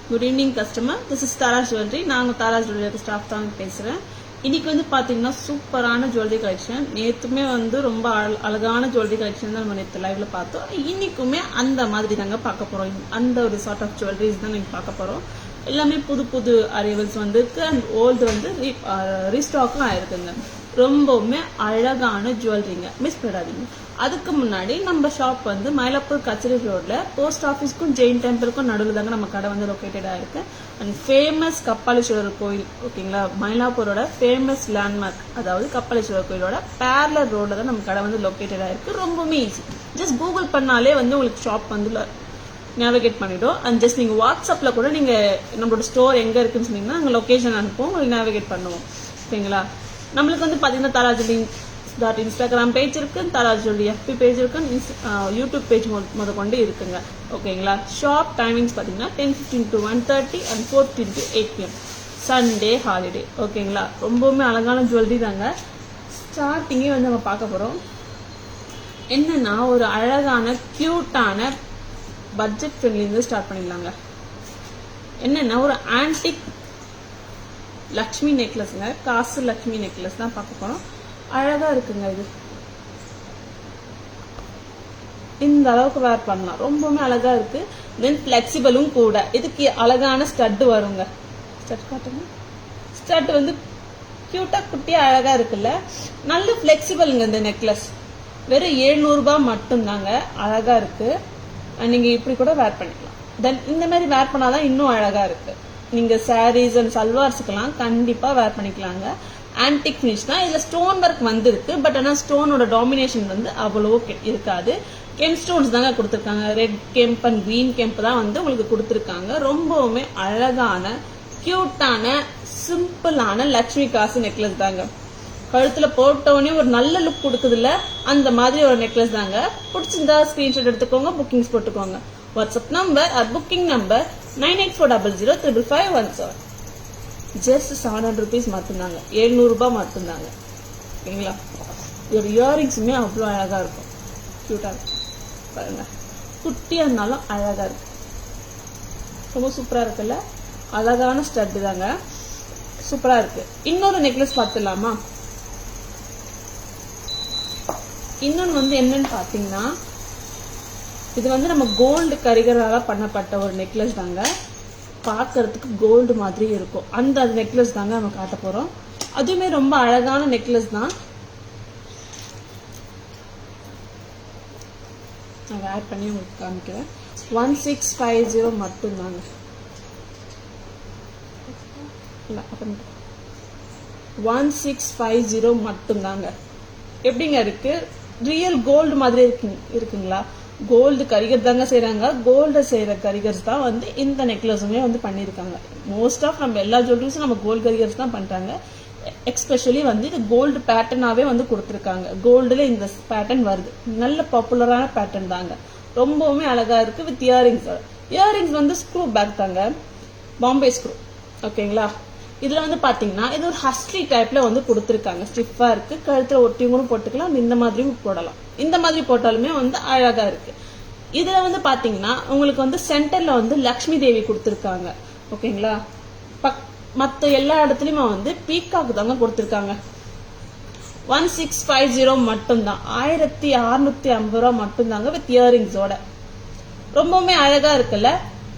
Good evening customer, this is Tara jewellery. நாங்கள் Tara jewellery staff தான் பேசுகிறேன். இன்னைக்கு வந்து பார்த்தீங்கன்னா சூப்பரான ஜுவல்லரி கலெக்ஷன். நேற்றுமே வந்து ரொம்ப அழகான ஜுவல்லரி கலெக்ஷன் தான் நம்ம நேற்று லைவ்ல பார்த்தோம். இன்னைக்குமே அந்த மாதிரி தாங்க பார்க்க போகிறோம். அந்த ஒரு சார்ட் ஆஃப் ஜுவல்லரிஸ் தான் நீங்கள் பார்க்க போகிறோம். எல்லாமே புது புது அரைவல்ஸ் வந்துருக்கு அண்ட் ஓல்டு வந்து ரீஸ்டாக்கும் ஆயிருக்குங்க. ரொம்பவுமே அழகான ஜுவல்லரிங்க, மிஸ் பண்ணிடாதீங்க. அதுக்கு முன்னாடி நம்ம ஷாப் வந்து மயிலாப்பூர் கச்சேரி ரோட்ல போஸ்ட் ஆஃபீஸ்க்கும் ஜெயின் டெம்பிளுக்கும் நடுவில் தாங்க நம்ம கடை வந்து லொக்கேட்டடா இருக்கு. அண்ட் ஃபேமஸ் கப்பாலீஸ்வரர் கோயில், ஓகேங்களா, மயிலாப்பூரோட ஃபேமஸ் லேண்ட்மார்க், அதாவது கப்பாலீஸ்வரர் கோயிலோட பேரலர் ரோட்ல தான் நம்ம கடை வந்து லொக்கேட்டடா இருக்கு. ரொம்பவுமே ஈஸி. ஜஸ்ட் கூகுள் பண்ணாலே வந்து உங்களுக்கு ஷாப் வந்து நேவிகேட் பண்ணிடும். அண்ட் ஜஸ்ட் நீங்க வாட்ஸ்அப்ல கூட நீங்க நம்மளோட ஸ்டோர் எங்க இருக்குன்னு சொன்னீங்கன்னா நாங்கள் லொகேஷன் அனுப்புவோம், உங்களுக்கு நேவிகேட் பண்ணுவோம். ஓகேங்களா. நம்மளுக்கு வந்து பாத்தீங்கன்னா தாரா ஜுவல்லரி இன்ஸ்டாகிராம் பேஜ் இருக்கு, தாரா ஜுவல்லரி FB பேஜ் இருக்கு, யூடியூப் பேஜ் முத கொண்டு இருக்குங்க. ஓகேங்களா. ஷாப் டைமிங்ஸ் பாத்தீங்கன்னா 10:15 to 1:30 and 4:15 to 8 PM. Sunday holiday. ஓகேங்களா. ரொம்பவுமே அழகான ஜுவல்லரி தாங்க. ஸ்டார்டிங்கே வந்து நம்ம பார்க்க போறோம். என்னன்னா ஒரு அழகான கியூட்டான பட்ஜெட் ஃப்ரெண்ட்லிருந்து ஸ்டார்ட் பண்ணிடலாங்க. என்னன்னா ஒரு ஆன்டிக் லக்ஷ்மி நெக்லஸ்ங்க, காசு லக்ஷ்மி நெக்லஸ் தான் பார்க்க போறோம். அழகா இருக்குங்க. இது இந்த அளவுக்கு வேர் பண்ணலாம், ரொம்பவுமே அழகா இருக்கு. தென் பிளெக்சிபிளும் கூட. இதுக்கு அழகான ஸ்டட் வருங்க. ஸ்டட் காட்டுங்க. ஸ்டட் வந்து கியூட்டா குட்டியா அழகா இருக்குல்ல, நல்ல பிளெக்சிபிள்ங்க. இந்த நெக்லஸ் வெறும் 700 ரூபாய் மட்டும்தாங்க. அழகா இருக்கு. நீங்க இப்படி கூட வேர் பண்ணிக்கலாம். தென் இந்த மாதிரி வேர் பண்ணாதான் இன்னும் அழகா இருக்கு. நீங்க சாரீஸ் அண்ட் சல்வார்ஸுக்கெல்லாம் கண்டிப்பா வேர் பண்ணிக்கலாங்க. ஆன்டிக் ஃபினிஷ் தான். இதுல ஸ்டோன் ஒர்க் வந்திருக்கு. பட் ஆனா ஸ்டோனோட டாமினேஷன் வந்து அவ்வளவோ இருக்காது. கெம் ஸ்டோன்ஸ் தாங்க கொடுத்துருக்காங்க. ரெட் கெம்ப் அண்ட் கிரீன் கெம்ப் தான் வந்து உங்களுக்கு கொடுத்துருக்காங்க. ரொம்பவுமே அழகான கியூட்டான சிம்பிளான லக்ஷ்மி காசு நெக்லஸ் தாங்க. கழுத்துல போட்டோடனே ஒரு நல்ல லுக் கொடுக்குதுல்ல, அந்த மாதிரி ஒரு நெக்லஸ் தாங்க. பிடிச்சிருந்தா ஸ்கிரீன்ஷாட் எடுத்துக்கோங்க, புக்கிங்ஸ் போட்டுக்கோங்க. WhatsApp number or booking number 9840055117. Just 700 rupees மட்டும்தாங்க. 700 ரூபாய் மட்டும்தாங்க. ஓகேங்களா. ஒரு இயரிங்ஸுமே அவ்வளோ அழகா இருக்கும், கியூட்டா இருக்கும். பாருங்க, குட்டியா இருந்தாலும் அழகா இருக்கு. ரொம்ப சூப்பரா இருக்குல்ல. அழகான ஸ்டட் தாங்க, சூப்பரா இருக்கு. இன்னொரு நெக்லஸ் பார்த்துலாமா. இன்னொன்னு வந்து என்னன்னு பாத்தீங்கன்னா, இது வந்து நம்ம கோல்டு கரிகரால பண்ணப்பட்ட ஒரு நெக்லஸ் தாங்க. பார்க்கறதுக்கு கோல்டு மாதிரி இருக்கும். அந்த நெக்லஸ் தாங்க நம்ம காட்ட போறோம். அதுவுமே ரொம்ப அழகான நெக்லஸ் தான். நான் வேர் பண்ணி உங்களுக்கு காமிக்கிறேன். 1650 மட்டும்தாங்க. 1650 மட்டும்தாங்க. எப்படிங்க இருக்கு? ரியல் கோல்டு மாதிரி இருக்குங்களா? கோல்டு கரிகர் தாங்க செய்யறாங்க. கோல்டு செய்யற கரிகர்ஸ் தான் வந்து இந்த நெக்லஸுமே வந்து பண்ணிருக்காங்க. மோஸ்ட் ஆஃப் நம்ம எல்லா ஜுவல்லரிஸும் நம்ம கோல்டு கரிகர்ஸ் தான் பண்றாங்க. எக்ஸ்பெஷலி வந்து இது கோல்டு பேட்டர்னாவே வந்து கொடுத்துருக்காங்க. கோல்டுல இந்த பேட்டர்ன் வருது. நல்ல பாப்புலரான பேட்டர்ன் தாங்க. ரொம்பவுமே அழகா இருக்கு. With earrings. இயரிங்ஸ் வந்து ஸ்க்ரூ பேக் தாங்க, பாம்பே ஸ்க்ரூ. ஓகேங்களா. இதுல வந்து பாத்தீங்கன்னா இது ஒரு ஹஸ்ட்ரி டைப்ல வந்து கொடுத்துருக்காங்க. ஸ்டிஃபா இருக்கு. கழுத்துல ஒட்டியும் போட்டுக்கலாம், இந்த மாதிரியும் போடலாம். இந்த மாதிரி போட்டாலுமே வந்து அழகா இருக்கு. இதுல வந்து பாத்தீங்கன்னா உங்களுக்கு வந்து சென்டர்ல வந்து லக்ஷ்மி தேவி கொடுத்துருக்காங்க. ஓகேங்களா. மத்த எல்லா இடத்துலயுமே வந்து பீகாக் தாங்க கொடுத்துருக்காங்க. 1650 மட்டும்தான். 1650 ரூபாய் மட்டும்தாங்க வித் இயரிங்ஸோட. ரொம்பவுமே அழகா இருக்குல்ல.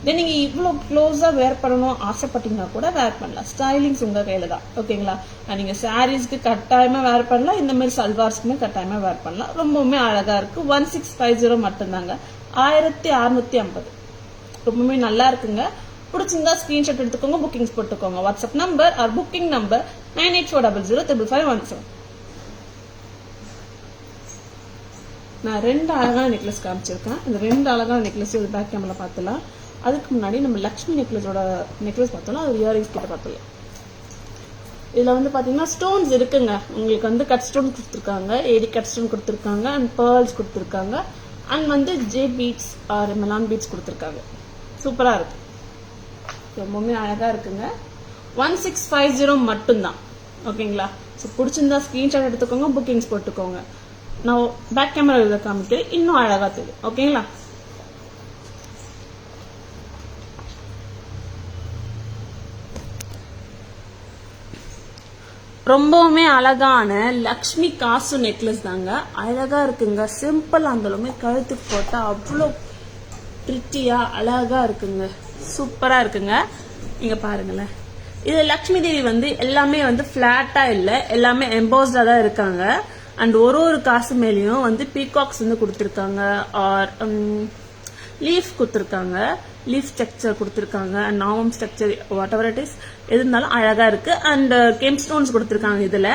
நீங்க இவ்வளவு க்ளோஸா வேர் பண்ணணும் ஆசைப்பட்டீங்கன்னா கூட வேர் பண்ணலாம். ஸ்டைலிங்ஸ் உங்க கையில தான். ஓகேங்களா. நீங்க சாரீஸ்க்கு கட்டாயமா வேர் பண்ணலாம். இந்த மாதிரி சல்வார்ஸ்க்குமே கட்டாயமா வேர் பண்ணலாம். ரொம்பவுமே அழகா இருக்கு. 1650 மட்டும்தாங்க. 1650. ரொம்பவுமே நல்லா இருக்குங்க. பிடிச்சிருந்தா ஸ்கிரீன்ஷாட் எடுத்துக்கோங்க, புக்கிங்ஸ் போட்டுக்கோங்க. WhatsApp number or booking number 9840055117. நான் 2 அழகான நெக்லஸ் காமிச்சிருக்கேன். இந்த 2 அழகான நெக்லஸ் ஒரு பேக் கேமரா பார்த்துலாம். அதுக்கு முன்னாடி நம்ம லக்ஷ்மி நெக்லஸோட நெக்லஸ் பார்த்தோம்னா அது இயரிங்ஸ் கிட்ட பார்த்துலாம். இதுல வந்து பாத்தீங்கன்னா ஸ்டோன்ஸ் இருக்குங்க. உங்களுக்கு வந்து கட் ஸ்டோன் கொடுத்துருக்காங்க, ஏடி கட் ஸ்டோன் கொடுத்துருக்காங்க, அண்ட் பேர்ல்ஸ் கொடுத்துருக்காங்க, அண்ட் வந்து jade beads or melon beads கொடுத்துருக்காங்க. சூப்பரா இருக்கு. ரொம்பவுமே அழகா இருக்குங்க. 1650 மட்டும்தான். ஓகேங்களா. ஸோ பிடிச்சிருந்தா ஸ்கிரீன்ஷாட் எடுத்துக்கோங்க, புக்கிங்ஸ் போட்டுக்கோங்க. நான் பேக் கேமரா இதை காமிக்கிறேன், இன்னும் அழகா தெரியும். ஓகேங்களா. ரொம்பவுமே அழகான லக்ஷ்மி காசு நெக்லஸ் தாங்க. அழகா இருக்குங்க. சிம்பிள் இருந்தாலுமே கழுத்துக்கு போட்டா அவ்வளோ பிரிட்டியா அழகா இருக்குங்க. சூப்பரா இருக்குங்க. நீங்க பாருங்களேன். இது லக்ஷ்மி தேவி வந்து எல்லாமே வந்து பிளாட்டா இல்ல, எல்லாமே எம்போஸ்டா தான் இருக்காங்க. அண்ட் ஒரு காசு மேலேயும் வந்து பீகாக்ஸ் வந்து கொடுத்துருக்காங்க, ஆர் லீஃப் கொடுத்துருக்காங்க, லீஃப் ஸ்ட்ரக்சர் கொடுத்துருக்காங்க, அண்ட் நாமம் structure what ever it is எது இருந்தாலும் அழகா இருக்கு. அண்ட் கெம் ஸ்டோன்ஸ் கொடுத்துருக்காங்க. இதுல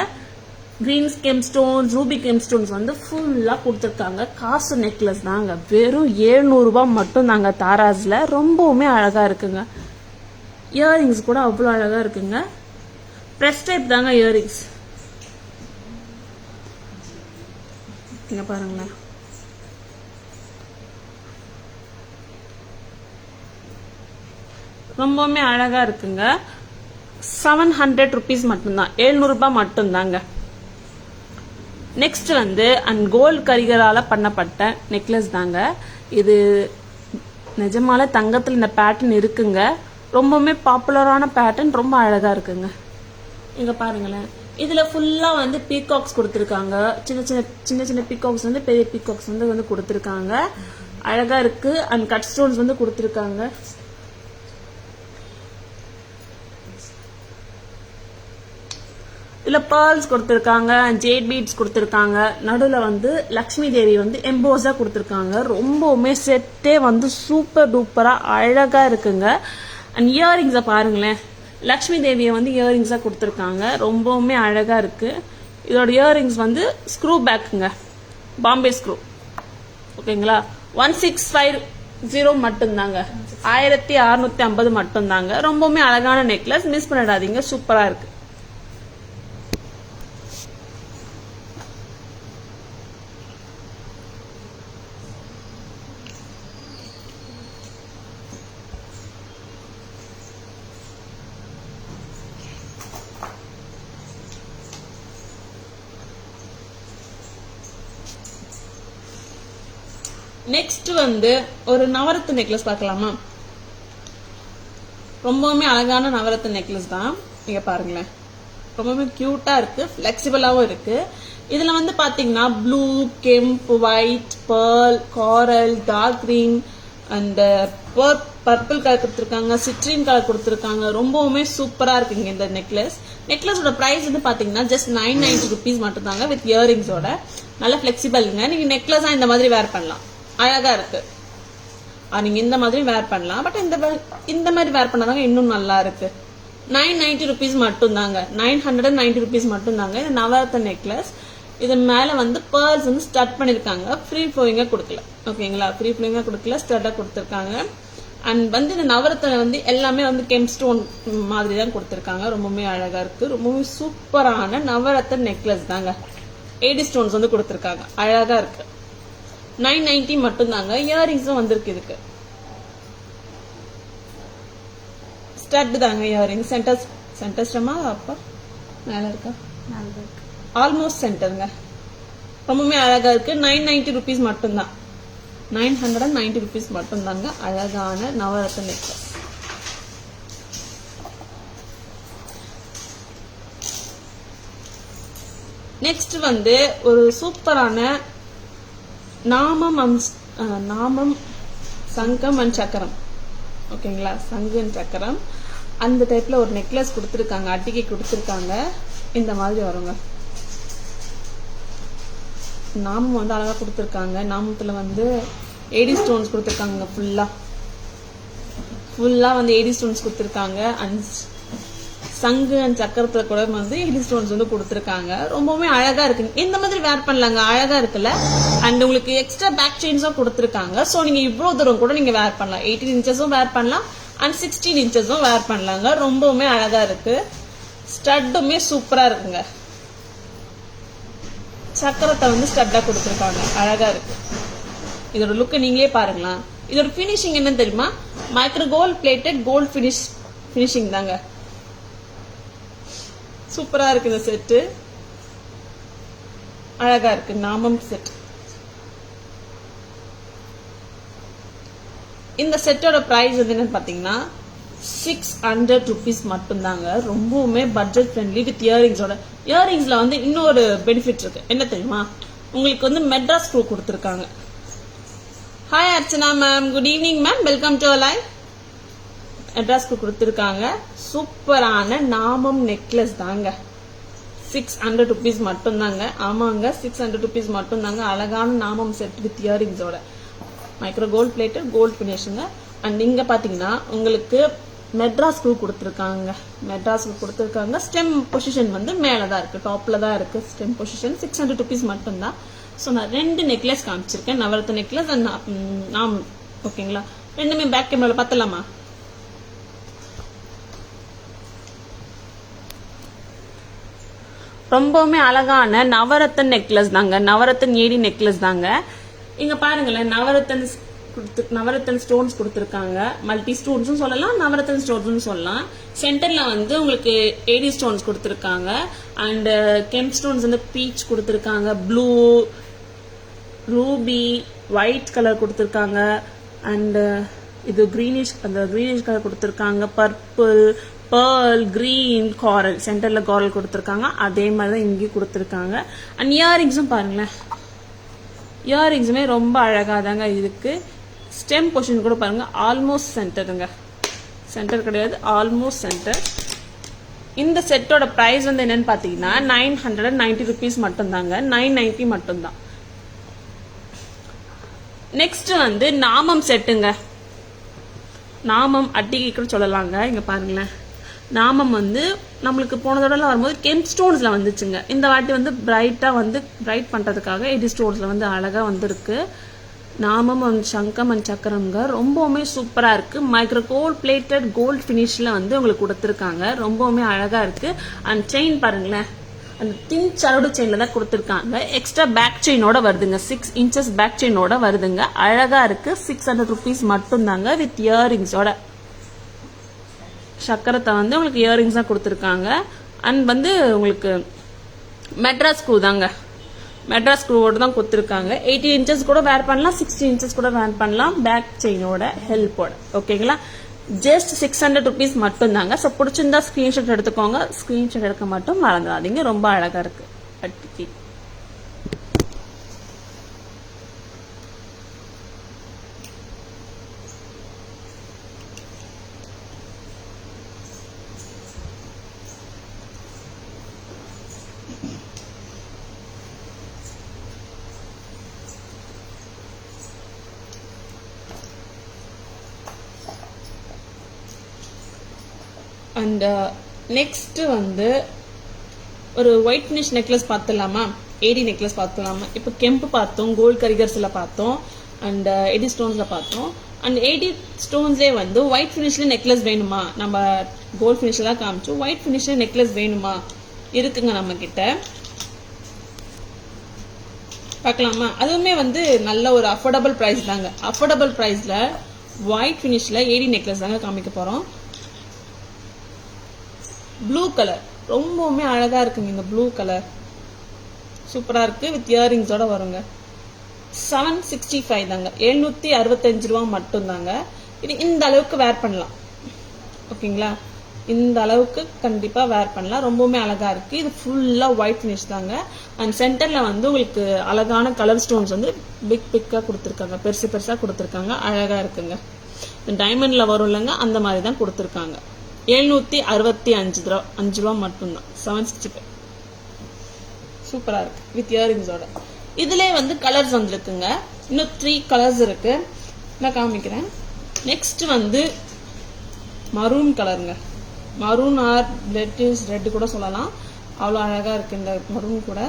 green gem stones, Ruby gem stones வந்து ஃபுல்லா கொடுத்துருக்காங்க. காசு நெக்லஸ் தாங்க. வெறும் 700 ரூபாய் மட்டும் தாங்க தாராஸ்ல. ரொம்பவுமே அழகா இருக்குங்க. இயரிங்ஸ் கூட அவ்வளோ அழகா இருக்குங்க. பிரஸ் டைப் தாங்க இயரிங்ஸ். இங்க பாருங்களேன். ரொம்பவுமே அழகா இருக்குங்க. 700 rupees மட்டும்தான், 700 ரூபாய் மட்டும்தாங்க. நெக்ஸ்ட் வந்து அண்ட் கோல்டு கரிகரால பண்ணப்பட்ட நெக்லஸ் தாங்க. இது நிஜமால தங்கத்தில் இந்த பேட்டர்ன் இருக்குங்க. ரொம்பவுமே பாப்புலரான பேட்டர்ன், ரொம்ப அழகா இருக்குங்க. இங்க பாருங்களேன். இதுல ஃபுல்லா வந்து பீகாக்ஸ் கொடுத்துருக்காங்க. சின்ன சின்ன பீகாக்ஸ் வந்து பெரிய பீகாக்ஸ் வந்து கொடுத்துருக்காங்க. அழகா இருக்கு. அண்ட் கட் ஸ்டோன்ஸ் வந்து கொடுத்துருக்காங்க. இதுல பேர்ல்ஸ் கொடுத்துருக்காங்க, ஜேட் பீட்ஸ் கொடுத்துருக்காங்க. நடுவுல வந்து லக்ஷ்மி தேவி வந்து எம்போஸா கொடுத்துருக்காங்க. ரொம்பவுமே செட்டே வந்து சூப்பர் டூப்பரா அழகா இருக்குங்க. அண்ட் இயரிங்ஸை பாருங்களேன். லக்ஷ்மி தேவியை வந்து இயரிங்ஸா கொடுத்துருக்காங்க. ரொம்பவுமே அழகா இருக்கு. இதோட இயரிங்ஸ் வந்து ஸ்க்ரூ பேக்குங்க, பாம்பே ஸ்க்ரூ. ஓகேங்களா. 1650 மட்டும்தாங்க, 1650 மட்டும்தாங்க. ரொம்பவுமே அழகான நெக்லஸ், மிஸ் பண்ணிடாதீங்க. சூப்பரா இருக்கு. நெக்ஸ்ட் வந்து ஒரு நவரத்து நெக்லஸ் பார்க்கலாமா. ரொம்பவுமே அழகான நவரத்து நெக்லஸ் தான். நீங்க பாருங்களேன். ரொம்பவுமே கியூட்டா இருக்கு, பிளெக்சிபிளாவும் இருக்கு. இதுல வந்து பாத்தீங்கன்னா blue, kemp, white, pearl, coral, dark green and purple colour கொடுத்துருக்காங்க, சிட்ரின் கலர் கொடுத்துருக்காங்க. ரொம்பவுமே சூப்பரா இருக்குங்க இந்த நெக்லஸ். நெக்லஸோட பிரைஸ் வந்து பாத்தீங்கன்னா ஜஸ்ட் 990 rupees மட்டும் தாங்க, வித் இயரிங்ஸோட. நல்ல பிளெக்சிபிள்ங்க. நீங்க நெக்லஸா இந்த மாதிரி வேர் பண்ணலாம், அழகா இருக்கு. நீங்க இந்த மாதிரி வேர் பண்ணலாம். பட் இந்த மாதிரி வேர் பண்ணாதாங்க இன்னும் நல்லா இருக்கு. 990 rupees மட்டும் தாங்க, 990 rupees மட்டும் தாங்க இந்த நவரத்ன நெக்லஸ். இது மேல வந்து பேர்ல்ஸ் வந்து ஸ்டட் பண்ணிருக்காங்க. ஃப்ரீ ஃப்ளோயிங்கா கொடுக்கல. ஓகேங்களா. ஃப்ரீ ஃப்ளோயிங்கா கொடுக்கல, ஸ்டட்டா கொடுத்துருக்காங்க. அண்ட் வந்து இந்த நவரத்ன வந்து எல்லாமே வந்து கெம் ஸ்டோன் மாதிரி தான் கொடுத்துருக்காங்க. ரொம்பவுமே அழகா இருக்கு. ரொம்பவே சூப்பரான நவரத்ன நெக்லஸ் தாங்க. 80 ஸ்டோன்ஸ் வந்து கொடுத்துருக்காங்க. அழகா இருக்கு. 990 மட்டும் தாங்க. இயரிங்ஸும் வந்திருக்கு. இதுக்கு ஸ்டட் தாங்க இயரிங். சென்டர் ஸ்டமா அப்பா மேல இருக்கா, ஆல்மோஸ்ட் சென்டருங்க. ரொம்பவுமே அழகா இருக்கு. 990 rupees மட்டும் தான், 990 rupees மட்டும் தாங்க. அழகான நவரத்ன நெக்லஸ். நெக்ஸ்ட் வந்து ஒரு சூப்பரான நாமம் சங்கம் அண்ட் சக்கரம். ஓகேங்களா. சங்கு அண்ட் சக்கரம் அந்த டைப்ல ஒரு நெக்லஸ் கொடுத்துருக்காங்க. அட்டிகை கொடுத்துருக்காங்க. இந்த மாதிரி வருங்க. நாமம் வந்து அழகா கொடுத்துருக்காங்க. நாமத்துல வந்து 80 ஸ்டோன்ஸ் கொடுத்துருக்காங்க. ஃபுல்லா வந்து 80 ஸ்டோன்ஸ் கொடுத்துருக்காங்க. அண்ட் சங்கு அண்ட் சக்கரத்துல கூட வந்து 80 ஸ்டோன்ஸ் வந்து கொடுத்துருக்காங்க. ரொம்பவுமே அழகா இருக்கு. இந்த மாதிரி வேர் பண்ணலாங்க, அழகா இருக்குல்ல. அண்ட் உங்களுக்கு எக்ஸ்ட்ரா பேக் செயின்ஸும் கொடுத்துருக்காங்க. ஸோ நீங்க இவ்வளவு தூரம் கூட நீங்க வேர் பண்ணலாம். 18 inchஸும் வேர் பண்ணலாம் அண்ட் 16 inchஸும் வேர் பண்ணலாங்க. ரொம்பவுமே அழகா இருக்கு. ஸ்டட்டுமே சூப்பரா இருக்குங்க. சக்கரத்தை வந்து ஸ்டட்டா கொடுத்துருக்காங்க. அழகா இருக்கு. இதோட லுக் நீங்களே பாருங்களா. இதோட பினிஷிங் என்னன்னு தெரியுமா? Micro gold plated gold finishing தாங்க. சூப்பரா இருக்கு இந்த செட்டு. அழகா இருக்கு. நாமம் செட். இந்த செட்டோட பிரைஸ் வந்து என்னன்னு பாத்தீங்கன்னா 600 rupees மட்டும்தாங்க. ரொம்பவுமே பட்ஜெட் ஃப்ரெண்ட்லி வித் இயரிங்ஸோட. இயரிங்ஸ்ல வந்து இன்னொரு பெனிஃபிட் இருக்கு. என்ன தெரியுமா? உங்களுக்கு வந்து மெட்ராஸ் ஸ்க்ரூ கொடுத்துருக்காங்க. Hi Archana ma'am, good evening ma'am, welcome to live. Madras screw கொடுத்துருக்காங்க. சூப்பரான நாமம் நெக்லஸ் தாங்க. 600 rupees மட்டும்தாங்க. ஆமாங்க, 600 rupees மட்டும்தாங்க. அழகான நாமம் செட் வித் இயரிங்ஸோட. மைக்ரோ கோல்ட் பிளேட்டட் கோல்ட் ஃபினிஷுங்க. அண்ட் இங்க பாத்தீங்கன்னா உங்களுக்கு மெட்ராஸ் ஸ்க்ரூ கொடுத்துருக்காங்க. மெட்ராஸ் ஸ்க்ரூ கொடுத்துருக்காங்க. ஸ்டெம் பொசிஷன் வந்து மேலதான் இருக்கு, டாப்ல தான் இருக்கு ஸ்டெம் பொசிஷன். 600 rupees மட்டும்தான். ஸோ நான் 2 நெக்லஸ் காமிச்சிருக்கேன், நவரத்த நெக்லஸ் அண்ட் நாம். ஓகேங்களா? ரெண்டுமே பேக் கேமரால பார்த்தலாமா? ரொம்பவுமே அழகான நவரத்தன் நெக்லஸ் தாங்க. நவரத்தன் ஏடி நெக்லஸ் தாங்க. இங்க பாருங்களேன், நவரத்தன் ஸ்டோன்ஸ் கொடுத்துருக்காங்க. மல்டி ஸ்டோன்ஸும் சொல்லலாம், நவரத்தன் ஸ்டோன்ஸும் சொல்லலாம். சென்டர்ல வந்து உங்களுக்கு ஏடி ஸ்டோன்ஸ் கொடுத்துருக்காங்க. அண்ட் கெம்ப் ஸ்டோன்ஸ் வந்து பீச் கொடுத்துருக்காங்க, ப்ளூ, ரூபி, ஒயிட் கலர் கொடுத்துருக்காங்க. அண்ட் இது கிரீனிஷ், அந்த கிரீனிஷ் கலர் கொடுத்துருக்காங்க. பர்பிள், பேர்ல், கிரீன், காரல், சென்டர்ல காரல் கொடுத்துருக்காங்க. அதே மாதிரி தான் இங்கேயும் கொடுத்துருக்காங்க. அண்ட் இயரிங்ஸும் பாருங்களேன், இயரிங்ஸுமே ரொம்ப அழகா தாங்க இருக்கு. ஸ்டெம் பொசிஷன் கூட பாருங்க, ஆல்மோஸ்ட் சென்டருங்க. சென்டர் கிடையாது, ஆல்மோஸ்ட் சென்டர். இந்த செட்டோட பிரைஸ் வந்து என்னன்னு பாத்தீங்கன்னா 990 rupees மட்டும்தாங்க. 990 மட்டும்தான். நெக்ஸ்ட் வந்து நாமம் செட்டுங்க. நாமம் அட்டிகைக்கு சொல்லலாங்க. இங்க பாருங்களேன், நாமம் வந்து நம்மளுக்கு போன தடவை வரும்போது கெம்ப் ஸ்டோன்ஸ்ல வந்துச்சுங்க. இந்த வாட்டி வந்து பிரைட்டா வந்து பிரைட் பண்றதுக்காக எடி ஸ்டோன்ஸ்ல வந்து அழகா வந்திருக்கு. நாமம் அண்ட் சங்கம் அண்ட் சக்கரம்ங்க. ரொம்பவுமே சூப்பரா இருக்கு. மைக்ரோ கோல்ட் பிளேட்டட் கோல்ட் பினிஷ்ல வந்து உங்களுக்கு கொடுத்துருக்காங்க. ரொம்பவுமே அழகா இருக்கு. அண்ட் செயின் பாருங்களேன், அந்த தின் சரடு செயின்ல தான் கொடுத்துருக்காங்க. எக்ஸ்ட்ரா பேக் செயினோட வருதுங்க. 6 inches பேக் செயினோட வருதுங்க. அழகா இருக்கு. 600 rupees மட்டும்தாங்க வித் இயரிங்ஸோட. சக்கரத்தை வந்து உங்களுக்கு இயரிங்ஸ் தான் கொடுத்துருக்காங்க. அண்ட் வந்து உங்களுக்கு மெட்ராஸ் ஸ்க்ரூ தாங்க. மெட்ராஸ் ஸ்க்ரூவோட தான் கொடுத்துருக்காங்க. 18 inches கூட வேர் பண்ணலாம், 60 inches கூட வேர் பண்ணலாம், பேக் செயினோட ஹெல்ப்போட. ஓகேங்களா? ஜஸ்ட் 600 rupees மட்டும்தாங்க. ஸோ பிடிச்சிருந்தா ஸ்கிரீன்ஷாட் எடுத்துக்கோங்க. ஸ்கிரீன்ஷாட் எடுக்க மட்டும் மறந்துடாதீங்க. ரொம்ப அழகா இருக்கு அட்டிக்கு. அண்ட் நெக்ஸ்ட் வந்து ஒரு ஒயிட் ஃபினிஷ் நெக்லஸ் பார்த்துலாமா? ஏடி நெக்லஸ் பார்த்துலாமா? இப்போ கெம்பு பார்த்தோம், கோல்ட் கரிகர்ஸ்ல பார்த்தோம், அண்ட் ஏடி ஸ்டோன்ஸ்ல பார்த்தோம். அண்ட் ஏடி ஸ்டோன்ஸே வந்து ஒயிட் ஃபினிஷ்ல நெக்லஸ் வேணுமா? நம்ம கோல்ட் ஃபினிஷ்ல தான் காமிச்சோம். ஒயிட் ஃபினிஷ்ல நெக்லஸ் வேணுமா? இருக்குங்க நம்ம கிட்ட. பார்க்கலாமா? அதுவுமே வந்து நல்ல ஒரு அஃபோர்டபுள் பிரைஸ் தாங்க. அஃபோர்டபுள் பிரைஸ்ல ஒயிட் ஃபினிஷ்ல ஏடி நெக்லஸ் தாங்க காமிக்க போறோம். ப்ளூ கலர் ரொம்பவுமே அழகா இருக்குங்க. இந்த ப்ளூ கலர் சூப்பரா இருக்கு. வித் இயரிங்ஸோட வருங்க. 765 தாங்க. 765 ரூபா மட்டும் தாங்க. இது இந்த அளவுக்கு வேர் பண்ணலாம். ஓகேங்களா? இந்த அளவுக்கு கண்டிப்பா வேர் பண்ணலாம். ரொம்பவுமே அழகா இருக்கு. இது ஃபுல்லா ஒயிட் ஃபினிஷ் தாங்க. அண்ட் சென்டர்ல வந்து உங்களுக்கு அழகான கலர் ஸ்டோன்ஸ் வந்து பிக்கா கொடுத்துருக்காங்க, பெருசு பெருசா கொடுத்துருக்காங்க. அழகா இருக்குங்க. டைமண்ட்ல வரும் இல்லைங்க, அந்த மாதிரி தான் கொடுத்துருக்காங்க. 765 ரூபா மட்டும்தான். 765 சூப்பரா இருக்கு வித் இயரிங்ஸோட. இதுல வந்து கலர்ஸ் வந்துருக்குங்க. இன்னும் 3 கலர்ஸ் இருக்கு, நான் காமிக்கிறேன். நெக்ஸ்ட் வந்து மரூன் கலருங்க. மரூன் ஆர் ரெட் கூட சொல்லலாம். அவ்வளோ அழகா இருக்கு இந்த மரூன் கூட.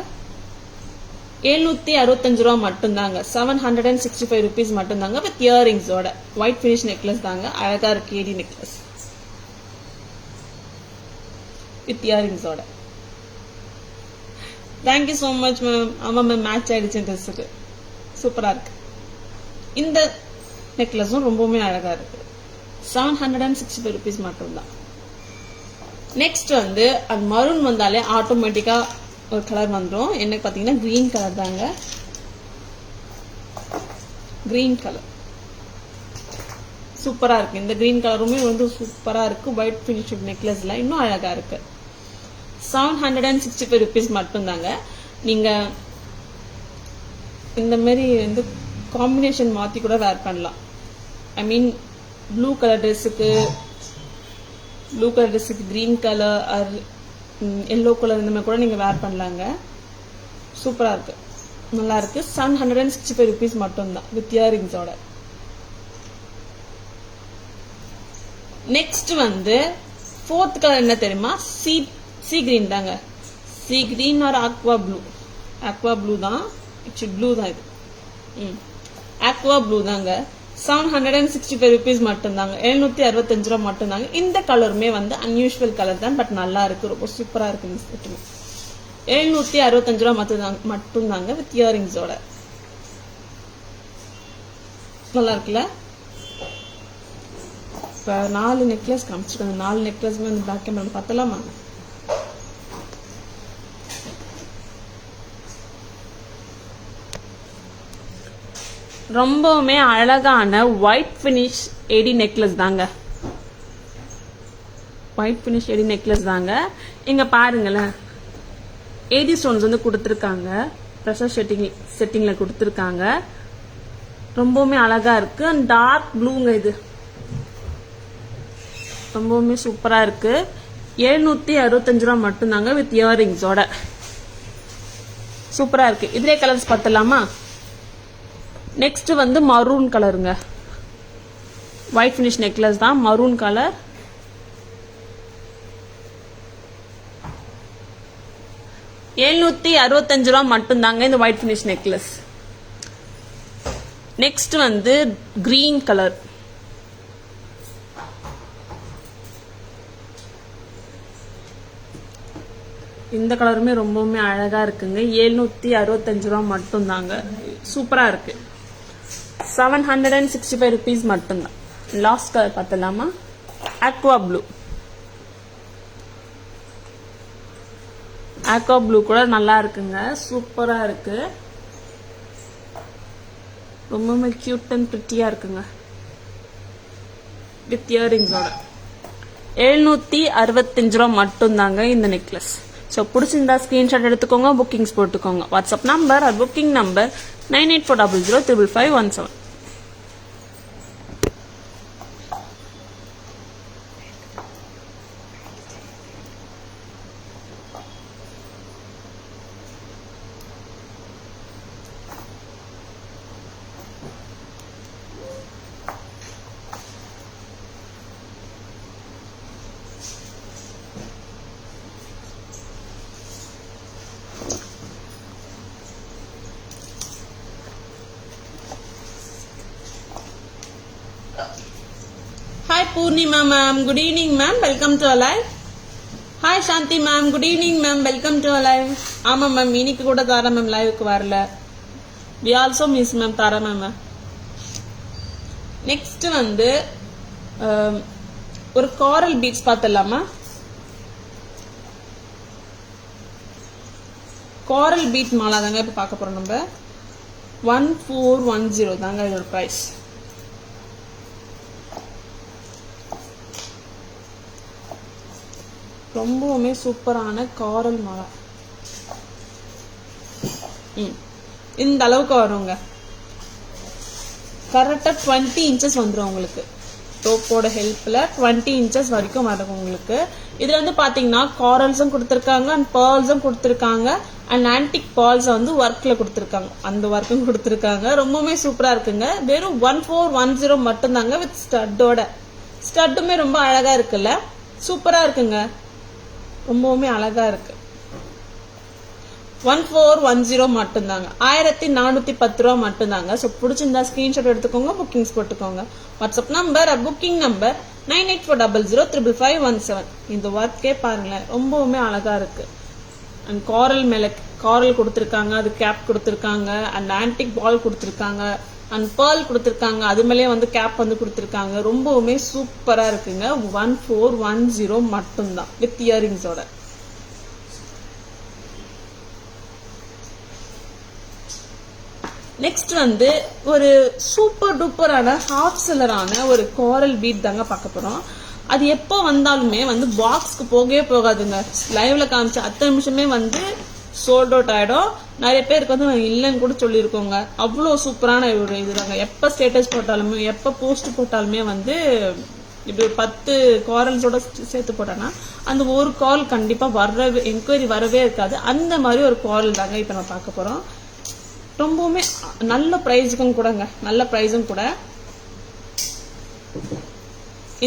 765 ரூபா மட்டும்தாங்க. 765 rupees மட்டும்தாங்க வித் இயரிங்ஸோட. ஒயிட் ஃபினிஷ் நெக்லஸ் தாங்க. அழகா இருக்கு ஏடி நெக்லஸ் வித் இயரிங்ஸோட. Thank you so much ma'am. ஆமாம் மேம், மேட்ச் ஆயிடுச்சு ட்ரெஸ்ஸுக்கு. சூப்பரா இருக்கு. இந்த நெக்லஸும் ரொம்பவுமே அழகா இருக்கு. 765 rupees மட்டும்தான். நெக்ஸ்ட் வந்து அந்த மரூன் வந்தாலே ஆட்டோமேட்டிக்கா ஒரு கலர் வந்துடும். என்ன பாத்தீங்கன்னா கிரீன் கலர் தாங்க. கிரீன் கலர் சூப்பரா இருக்கு. இந்த கிரீன் கலருமே வந்து சூப்பரா இருக்கு. ஒயிட் ஃபினிஷ் நெக்லஸ்ல இன்னும் அழகா இருக்கு. 765 rupees மட்டும்தாங்க. நீங்க இந்த மாதிரி வந்து காம்பினேஷன் மாத்தி கூட வேர் பண்ணலாம். ஐ மீன் ப்ளூ கலர் ட்ரெஸ்ஸுக்கு green colour or yellow colour இந்த மாதிரி கூட நீங்க வேர் பண்ணலாங்க. சூப்பரா இருக்கு, நல்லா இருக்கு. 765 rupees மட்டும்தான் வித் இயரிங்ஸோட. நெக்ஸ்ட் வந்து 4th கலர் என்ன தெரியுமா? சி கிரீன் தாங்க. Sea green or aqua blue தான். ப்ளூ தான் இது. ஆக்வா ப்ளூ தாங்க. 765 rupees மட்டும்தாங்க. 765 ரூபா மட்டும்தாங்க. இந்த கலருமே வந்து அன்யூஷுவல் கலர் தான், பட் நல்லா இருக்கு, ரொம்ப சூப்பரா இருக்கு. இந்த செட்டுமே 765 ரூபா மட்டும்தாங்க வித் இயரிங்ஸோட. நல்லா இருக்குல்ல? இப்ப 4 நெக்லஸ் காமிச்சிருக்காங்க. 4 நெக்லஸ்மே வந்து பேக் கேமரா பார்த்தலாமா? ரொம்பவுமே அழகான ஒயிட் பினிஷ் எடி நெக்லஸ் தாங்க. இங்க பாருங்களேன், ஏடி ஸ்டோன்ஸ் வந்து கொடுத்துருக்காங்க. ப்ரெஷர் செட்டிங்ல கொடுத்துருக்காங்க. ரொம்பவுமே அழகா இருக்கு. டார்க் ப்ளூங்க, இது ரொம்பவுமே சூப்பரா இருக்கு. 765 ரூபா மட்டும்தாங்க வித் இயரிங்ஸோட. சூப்பரா இருக்கு. இதே கலர்ஸ் பார்த்தலாமா? நெக்ஸ்ட் வந்து மரூன் கலருங்க. ஒயிட் பினிஷ் நெக்லஸ் தான், மரூன் கலர். $765 மட்டும்தாங்க இந்த ஒயிட் பினிஷ் நெக்லஸ். நெக்ஸ்ட் வந்து கிரீன் கலர். இந்த கலருமே ரொம்பவுமே அழகா இருக்குங்க. 765 ரூபா மட்டும்தாங்க. சூப்பரா இருக்கு. 765 rupees மட்டும்தான். லாஸ்ட் கலர் பார்த்தலாமா? ஆக்வா ப்ளூ கூட நல்லா இருக்குங்க. சூப்பரா இருக்கு. ரொம்பவுமே கியூட் அண்ட் பிரிட்டியா இருக்குங்க வித் இயரிங்ஸோட. 765 ரூபா மட்டும்தாங்க இந்த நெக்லஸ். ஸோ பிடிச்சிருந்தா ஸ்கிரீன்ஷாட் எடுத்துக்கோங்க, புக்கிங்ஸ் போட்டுக்கோங்க. WhatsApp number or booking number 9840055517. Hi Purnima ma'am, good evening ma'am, welcome to our live. Hi Shanti ma'am, good evening ma'am, welcome to our live. ஆமா ma'am, இன்னைக்கு கூட Tara ma'am லைவுக்கு வரல. We also miss ma'am Tara ma'am. Next வந்து ஒரு coral beads பார்த்தலாமா? Coral bead மாலா தாங்க இப்ப பார்க்க போறோம். நம்ம 1410 தாங்க இதோட பிரைஸ். ரொம்பவுமே சூப்பரான காரல் மாலா. இந்த அளவுக்கு வருங்க. கரெக்டா 20 inches வந்துடும் உங்களுக்கு. ரோப்போட ஹெல்ப்ல 20 inches வரைக்கும் வரும் உங்களுக்கு. இதுல வந்து பாத்தீங்கன்னா காரல்ஸும் கொடுத்துருக்காங்க அண்ட் பேர்ல்ஸும் கொடுத்துருக்காங்க அண்ட் ஆன்டிக் பால்ஸ் வந்து ஒர்க்ல கொடுத்துருக்காங்க. அந்த ஒர்க்கும் கொடுத்துருக்காங்க. ரொம்பவுமே சூப்பரா இருக்குங்க. வெறும் 1410 மட்டும்தாங்க வித் ஸ்டட்டோட. ஸ்டட்டுமே ரொம்ப அழகா இருக்குல்ல, சூப்பரா இருக்குங்க. ரொம்பவுமே அழகா இருக்கு. 1410 மட்டும்தாங்க. 1410 ரூபா மட்டும்தாங்க. ஸோ பிடிச்சிருந்தா ஸ்கிரீன்ஷாட் எடுத்துக்கோங்க, புக்கிங்ஸ் போட்டுக்கோங்க. WhatsApp number booking number 9840055517. இந்த ஒர்க்கே பாருங்களேன், ரொம்பவுமே அழகா இருக்கு. அண்ட் காரல் மேல காரல் கொடுத்துருக்காங்க, அது கேப் கொடுத்துருக்காங்க அண்ட் ஆன்டிக் பால் கொடுத்துருக்காங்க அண்ட் பேர்ல் கொடுத்துருக்காங்க. அது மேலேயே வந்து கேப் வந்து கொடுத்துருக்காங்க. ரொம்பவுமே சூப்பரா இருக்குங்க. 1410 மட்டும்தான் வித் இயரிங்ஸோட. நெக்ஸ்ட் வந்து ஒரு சூப்பர் டூப்பரான ஹாஃப் செல்லரான ஒரு கோரல் பீட் தாங்க பார்க்க போறோம். அது எப்போ வந்தாலுமே வந்து பாக்ஸ்க்கு போகவே போகாதுங்க. லைவ்ல காமிச்ச 10 நிமிஷமே வந்து சோல்ட் அவுட் ஆயிடும். நிறைய பேருக்கு வந்து நான் இல்லைன்னு கூட சொல்லியிருக்கோங்க. அவ்வளோ சூப்பரான ஒரு இதுதாங்க. எப்போ ஸ்டேட்டஸ் போட்டாலுமே எப்போ போஸ்ட் போட்டாலுமே வந்து இப்படி ஒரு 10 காரல்ஸோட சேர்த்து போட்டோன்னா அந்த ஒரு கால் கண்டிப்பா வரவே என்கொயரி வரவே இருக்காது. அந்த மாதிரி ஒரு கால் தாங்க இப்ப நம்ம பார்க்க போறோம். ரொம்பவுமே நல்ல பிரைஸுக்கும் கூடங்க, நல்ல பிரைஸும் கூட.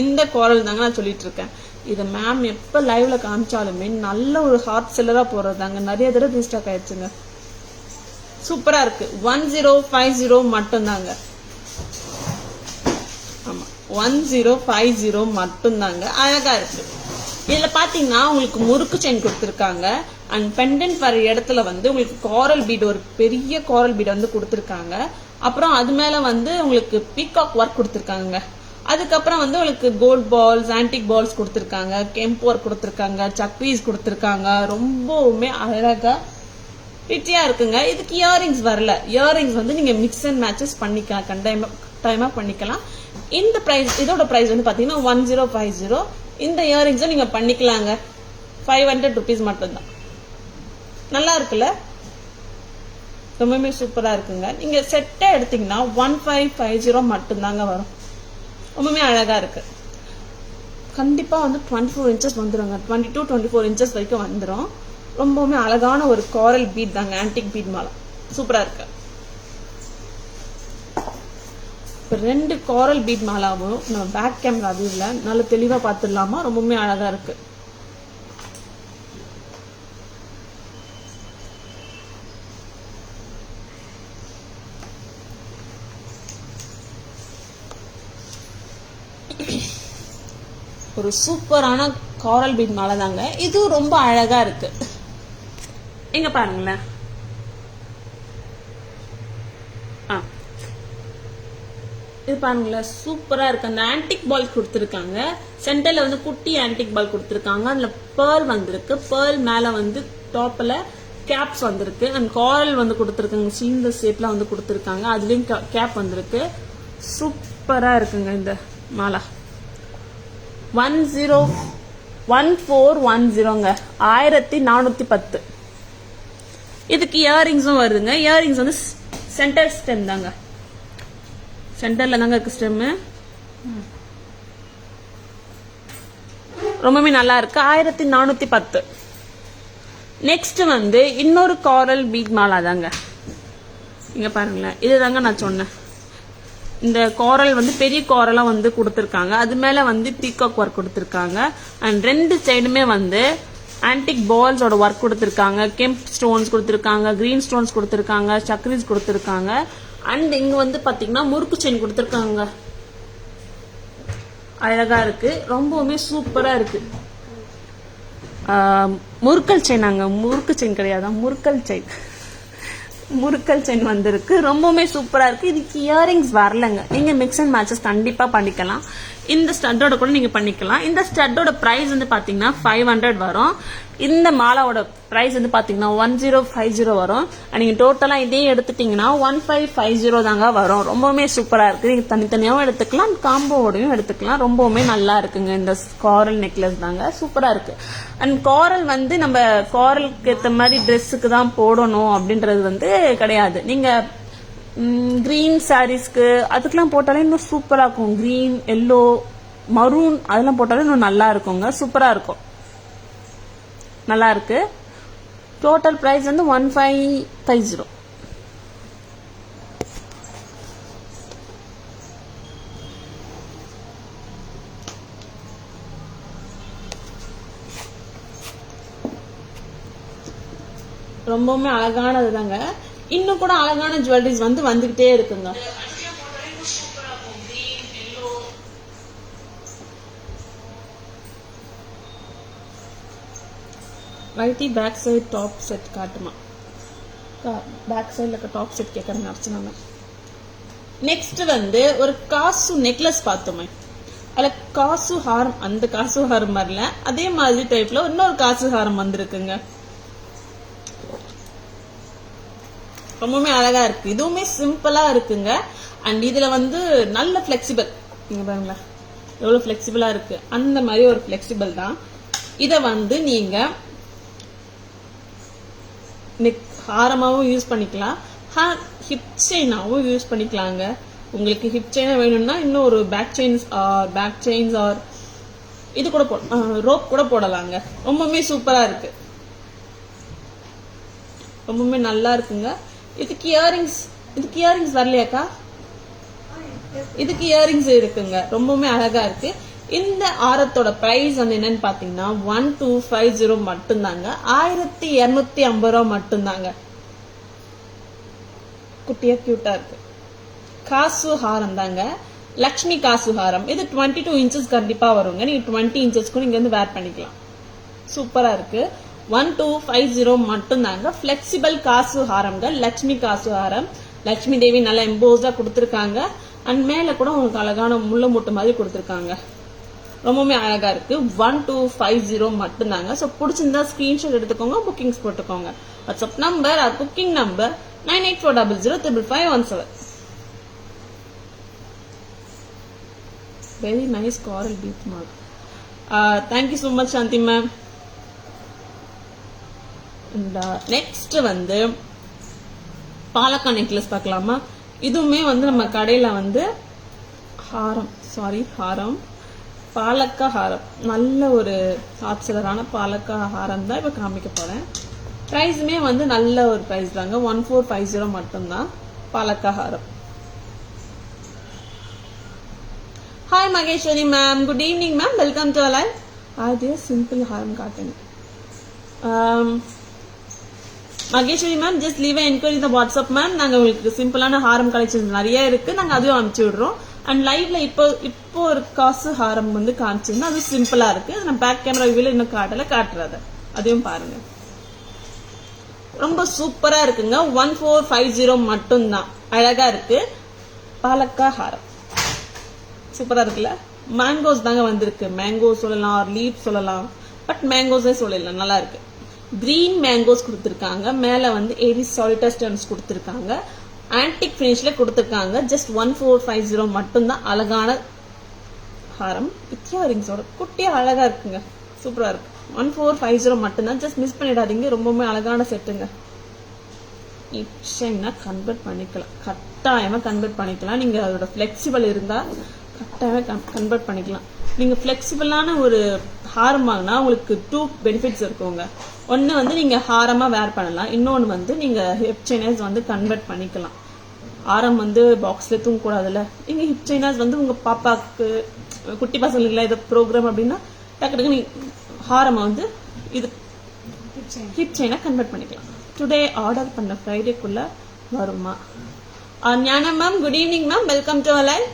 இந்த காரல் தாங்க நான் சொல்லிட்டு இருக்கேன். இதை மேம் எப்ப லைவ்ல காமிச்சாலுமே நல்ல ஒரு ஹாட் செல்லரா போறதாங்க. நிறைய தடவை ரீஸ்டாக் ஆயிடுச்சுங்க. சூப்பரா இருக்கு. 1050 மட்டும்தாங்க. ஆமா 1050 மட்டும்தாங்க. அழகா இருக்கு. இதுல பாத்தீங்கன்னா உங்களுக்கு முறுக்கு செயின் கொடுத்துருக்காங்க. அண்ட் பெண்டன்ட் வர இடத்துல வந்து உங்களுக்கு காரல் பீட், ஒரு பெரிய காரல் பீட் வந்து கொடுத்துருக்காங்க. அப்புறம் அது மேல வந்து உங்களுக்கு பீகாக் ஒர்க் கொடுத்துருக்காங்க. அதுக்கப்புறம் வந்து உங்களுக்கு கோல்ட் பால்ஸ், ஆன்டிக் பால்ஸ் கொடுத்துருக்காங்க, கெம்ப் ஒர்க் கொடுத்துருக்காங்க, சக்ரீஸ் கொடுத்துருக்காங்க. ரொம்பவுமே அழகா பிரிட்டியா இருக்குங்க. இதுக்கு இயரிங்ஸ் வரல. இயரிங்ஸ் வந்து நீங்க மிக்ஸ் அண்ட் மேட்சஸ் பண்ணிக்கலாம், கண்டிப்பா பண்ணிக்கலாம். இந்த பிரைஸ், இதோட பிரைஸ் வந்து பாத்தீங்கன்னா 1050. இந்த இயரிங்ஸும் நீங்க பண்ணிக்கலாங்க. 500 rupees மட்டும்தான். நல்லா இருக்குல்ல, ரொம்பவுமே சூப்பரா இருக்குங்க. நீங்க செட்டா எடுத்தீங்கன்னா 1550 மட்டும்தாங்க வரும். ரொம்பவுமே அழகா இருக்கு. கண்டிப்பா வந்து 24 inches வந்துருங்க. 22-24 inches வரைக்கும் வந்துடும். ரொம்பவுமே அழகான ஒரு காரல் பீட் தாங்க, ஆன்டிக் பீட் மாலை. சூப்பரா இருக்கு. இப்போ 2 காரல் பீட் மாலாவும் நம்ம பேக் கேமரா வியூல நல்ல தெளிவா பார்த்துடலாமா? ரொம்பவுமே அழகா இருக்கு. ஒரு சூப்பரான காரல் பீட் மாலை தாங்க. இது ரொம்ப அழகா இருக்கு. எங்க பாருங்களேன். இது பாருங்களேன், சூப்பரா இருக்கு. அந்த ஆன்டிக் பால் கொடுத்துருக்காங்க. சென்டர்ல வந்து குட்டி ஆன்டிக் பால் கொடுத்துருக்காங்க. அதுல பேர்ல் வந்திருக்கு. பேர்ல் மேல வந்து டாப்ல கேப்ஸ் வந்திருக்கு. அண்ட் காரல் வந்து கொடுத்துருக்காங்க. சீந்த ஷேப்ல வந்து கொடுத்துருக்காங்க. அதுலயும் கேப் வந்திருக்கு. சூப்பரா இருக்குங்க இந்த மாலா. 1410ங்க, 1410. இதுக்கு இயரிங்ஸும் வருதுங்க. இயரிங்ஸ் வந்து சென்டர் ஸ்டெம் தாங்க. சென்டர்ல தாங்க இருக்கு ஸ்டெம். ரொம்பவே நல்லா இருக்கு. 1410. நெக்ஸ்ட் வந்து இன்னொரு காரல் பீட் மாலா தாங்க. இங்க பாருங்களேன், இதுதாங்க நான் சொன்னேன். இந்த காரல் வந்து பெரிய காரலா வந்து கொடுத்துருக்காங்க. அது மேல வந்து பீகாக் ஒர்க் கொடுத்துருக்காங்க. அண்ட் 2 சைடுமே வந்து ஆன்டிக் பால்ஸோட ஒர்க் கொடுத்துருக்காங்க. கெம்ப் ஸ்டோன்ஸ் கொடுத்துருக்காங்க, கிரீன் ஸ்டோன்ஸ் கொடுத்துருக்காங்க, சக்ரீஸ் கொடுத்துருக்காங்க. அண்ட் இங்க வந்து பாத்தீங்கன்னா முறுக்கு செயின் கொடுத்துருக்காங்க. அழகா இருக்கு. ரொம்பவுமே சூப்பரா இருக்கு. முறுக்கல் செயினாங்க, முறுக்கு செயின் கிடையாது, முறுக்கல் செயின். முறுக்கல் செயின் வந்திருக்கு. ரொம்பவுமே சூப்பரா இருக்கு. இதுக்கு இயரிங்ஸ் வரலங்க. நீங்க மிக்ஸ் அண்ட் மேட்சஸ் கண்டிப்பா பண்ணிக்கலாம். இந்த ஸ்டட்டோட கூட நீங்க பண்ணிக்கலாம். இந்த ஸ்டட்டோட பிரைஸ் வந்து பாத்தீங்கன்னா 500 வரும். இந்த மாலாவோட பிரைஸ் வந்து பாத்தீங்கன்னா 1050 வரும். நீங்க டோட்டலா இதே எடுத்துட்டீங்கன்னா 1550 தாங்க வரும். ரொம்பவுமே சூப்பரா இருக்கு. நீங்க தனித்தனியாவும் எடுத்துக்கலாம், காம்போவோடையும் எடுத்துக்கலாம். ரொம்பவுமே நல்லா இருக்குங்க. இந்த காரல் நெக்லஸ் தாங்க சூப்பரா இருக்கு. அண்ட் காரல் வந்து நம்ம காரலுக்கு ஏற்ற மாதிரி ட்ரெஸ்ஸுக்கு தான் போடணும் அப்படின்றது வந்து கிடையாது. நீங்க கிரீன் சாரீஸ்க்கு அதுக்கெல்லாம் போட்டாலே இன்னும் சூப்பரா இருக்கும். கிரீன், எல்லோ, மரூன் அதெல்லாம் போட்டாலே இன்னும் நல்லா இருக்குங்க. சூப்பரா இருக்கும். நல்லா இருக்கு. டோட்டல் பிரைஸ் வந்து 1550. ரொம்பவுமே அழகானது தாங்க. இன்னும் கூட அழகான ஜுவல்லரிஸ் வந்து வந்துகிட்டே இருக்குங்க. ரைட்டி பேக் சைடு டாப் செட் காட்டுமா? பேக் சைடுல இருக்க டாப் செட் கேட்கறேன் அர்ச்சனா. நெக்ஸ்ட் வந்து ஒரு காசு நெக்லஸ் பார்த்தோமே, அதுல காசு ஹாரம், அந்த காசு ஹாரம் வரல, அதே மாதிரி டைப்ல இன்னொரு காசு ஹாரம் வந்திருக்குங்க. ரொம்பவுமே அழகா இருக்கு. இதுவுமே சிம்பிளா இருக்குங்க. அண்ட் இதுல வந்து நல்ல பிளெக்சிபிள், நீங்க பாருங்களேன் எவ்வளவு பிளெக்சிபிளா இருக்கு. அந்த மாதிரி ஒரு பிளெக்சிபிள் தான். இத வந்து நீங்க நெக் ஹாரமாவும் யூஸ் பண்ணிக்கலாம், ஹிப் செயினாவும் யூஸ் பண்ணிக்கலாங்க. உங்களுக்கு ஹிப் செயினா வேணும்னா இன்னும் ஒரு பேக் செயின்ஸ் ஆர் இது கூட ரோப் கூட போடலாங்க. ரொம்பவுமே சூப்பரா இருக்கு, ரொம்பவுமே நல்லா இருக்குங்க. இதுக்கு இயரிங்ஸ் வரலையாக்கா? இதுக்கு இயரிங்ஸ் இருக்குங்க. ரொம்பவுமே அழகா இருக்கு. இந்த ஆரத்தோட பிரைஸ் வந்து என்னன்னு பாத்தீங்கன்னா 1250 மட்டும்தாங்க. 1250 ரூபா மட்டும்தாங்க. குட்டியா கியூட்டா இருக்கு. காசு ஹாரம் தாங்க, லக்ஷ்மி காசு ஹாரம். இது 22 இன்ச்சஸ் கண்டிப்பா வருங்க. நீங்க 20 இன்ச்சஸ்க்கு நீங்க வந்து வேர் பண்ணிக்கலாம். சூப்பரா இருக்கு. 1250 மட்டும்தாங்க. பிளெக்சிபிள் காசு ஹாரம்ங்க, லக்ஷ்மி காசு ஹாரம். லக்ஷ்மி தேவி நல்லா எம்போஸ்டா கொடுத்துருக்காங்க. அண்ட் மேல கூட உங்களுக்கு அழகான முள்ள மூட்டை மாதிரி கொடுத்துருக்காங்க. ரொம்பவுமே அழகா இருக்கு. 1250 மட்டும்தாங்க. ஸோ பிடிச்சிருந்தா ஸ்கிரீன்ஷாட் எடுத்துக்கோங்க, புக்கிங்ஸ் போட்டுக்கோங்க. WhatsApp number or booking number 9840055517. Very nice coral bead mark. Thank you so much Shanti ma'am. And next வந்து பாலக்கா நெக்லஸ் பார்க்கலாமா? இதுவுமே வந்து நம்ம கடையில வந்து ஹாரம் பாலக்கா ஹாரம், நல்ல ஒரு ஆப்சலரான பாலக்கா ஹாரம் தான் இப்ப காமிக்க போறேன். பிரைஸுமே வந்து நல்ல ஒரு பிரைஸ் தாங்க. 1450 மட்டும்தான் பாலக்கா ஹாரம். Hi Maheswari ma'am, good evening ma'am, welcome to alive. அதே சிம்பிள் ஹாரம் காட்டுங்க. Maheswari ma'am, just leave enquiry இந்த வாட்ஸ்அப் மேம். நாங்க உங்களுக்கு சிம்பிளான ஹாரம் கலெக்ஷன்ஸ் நிறைய இருக்கு, நாங்க அதுவும் அனுப்பிச்சு விடுறோம். அண்ட் லைவ்ல இப்போ ஒரு காசு ஹாரம் வந்து காமிச்சிருந்தா அது சிம்பிளா இருக்கு. நான் பேக் கேமரா வியூல இன்னும் காட்டுறத அதையும் பாருங்க. ரொம்ப சூப்பரா இருக்குங்க. 1450 மட்டும்தான். அழகா இருக்கு. பாலக்கா ஹாரம் சூப்பரா இருக்குல்ல? மேங்கோஸ் தாங்க வந்திருக்கு. மேங்கோ சொல்லலாம், லீப் சொல்லலாம், பட் மேங்கோஸே சொல்லலாம். நல்லா இருக்கு. கிரீன் மேங்கோஸ் கொடுத்திருக்காங்க. மேல வந்து ஏரிஸ் சாலிட்டர் ஸ்டோன்ஸ் கொடுத்திருக்காங்க. ஆன்டிக் பினிஷ்ல கொடுத்திருக்காங்க. ஜஸ்ட் 1450 மட்டும்தான். அழகான ஹாரம் வித் இயரிங்ஸோட குட்டியா அழகா இருக்குங்க. சூப்பரா இருக்கு. 1450 மட்டும்தான். ஜஸ்ட் மிஸ் பண்ணிடாதீங்க. ரொம்பவுமே அழகான செட்டுங்க. இப்ஷைனா கன்வெர்ட் பண்ணிக்கலாம், கட்டாயமா கன்வெர்ட் பண்ணிக்கலாம். நீங்க அதோட பிளெக்சிபிள் இருந்தா கட்டாயமா கன்வெர்ட் பண்ணிக்கலாம். நீங்க பிளெக்சிபிளான ஒரு ஹாரம் வாங்கினா உங்களுக்கு 2 பெனிஃபிட்ஸ் இருக்குங்க. ஒன்னு வந்து நீங்க ஹாரமா வேர் பண்ணலாம், இன்னொன்னு வந்து நீங்க ஹிப் செயினர்ஸ் வந்து கன்வெர்ட் பண்ணிக்கலாம். ஹாரம் வந்து பாக்ஸ்ல தூங்க கூடாதுல்ல. நீங்க ஹிப் செயினர்ஸ் வந்து உங்க பாப்பாக்கு, குட்டி பசங்களுக்கு இது ப்ரோக்ராம் அப்படின்னா டக்கு நீங்க ஹாரம் வந்து இது ஹிப் செயினா கன்வெர்ட் பண்ணிக்கலாம். டுடே ஆர்டர் பண்ண ஃப்ரைடேக்குள்ள வருமா? Gnana ma'am, good evening ma'am, welcome to Alive.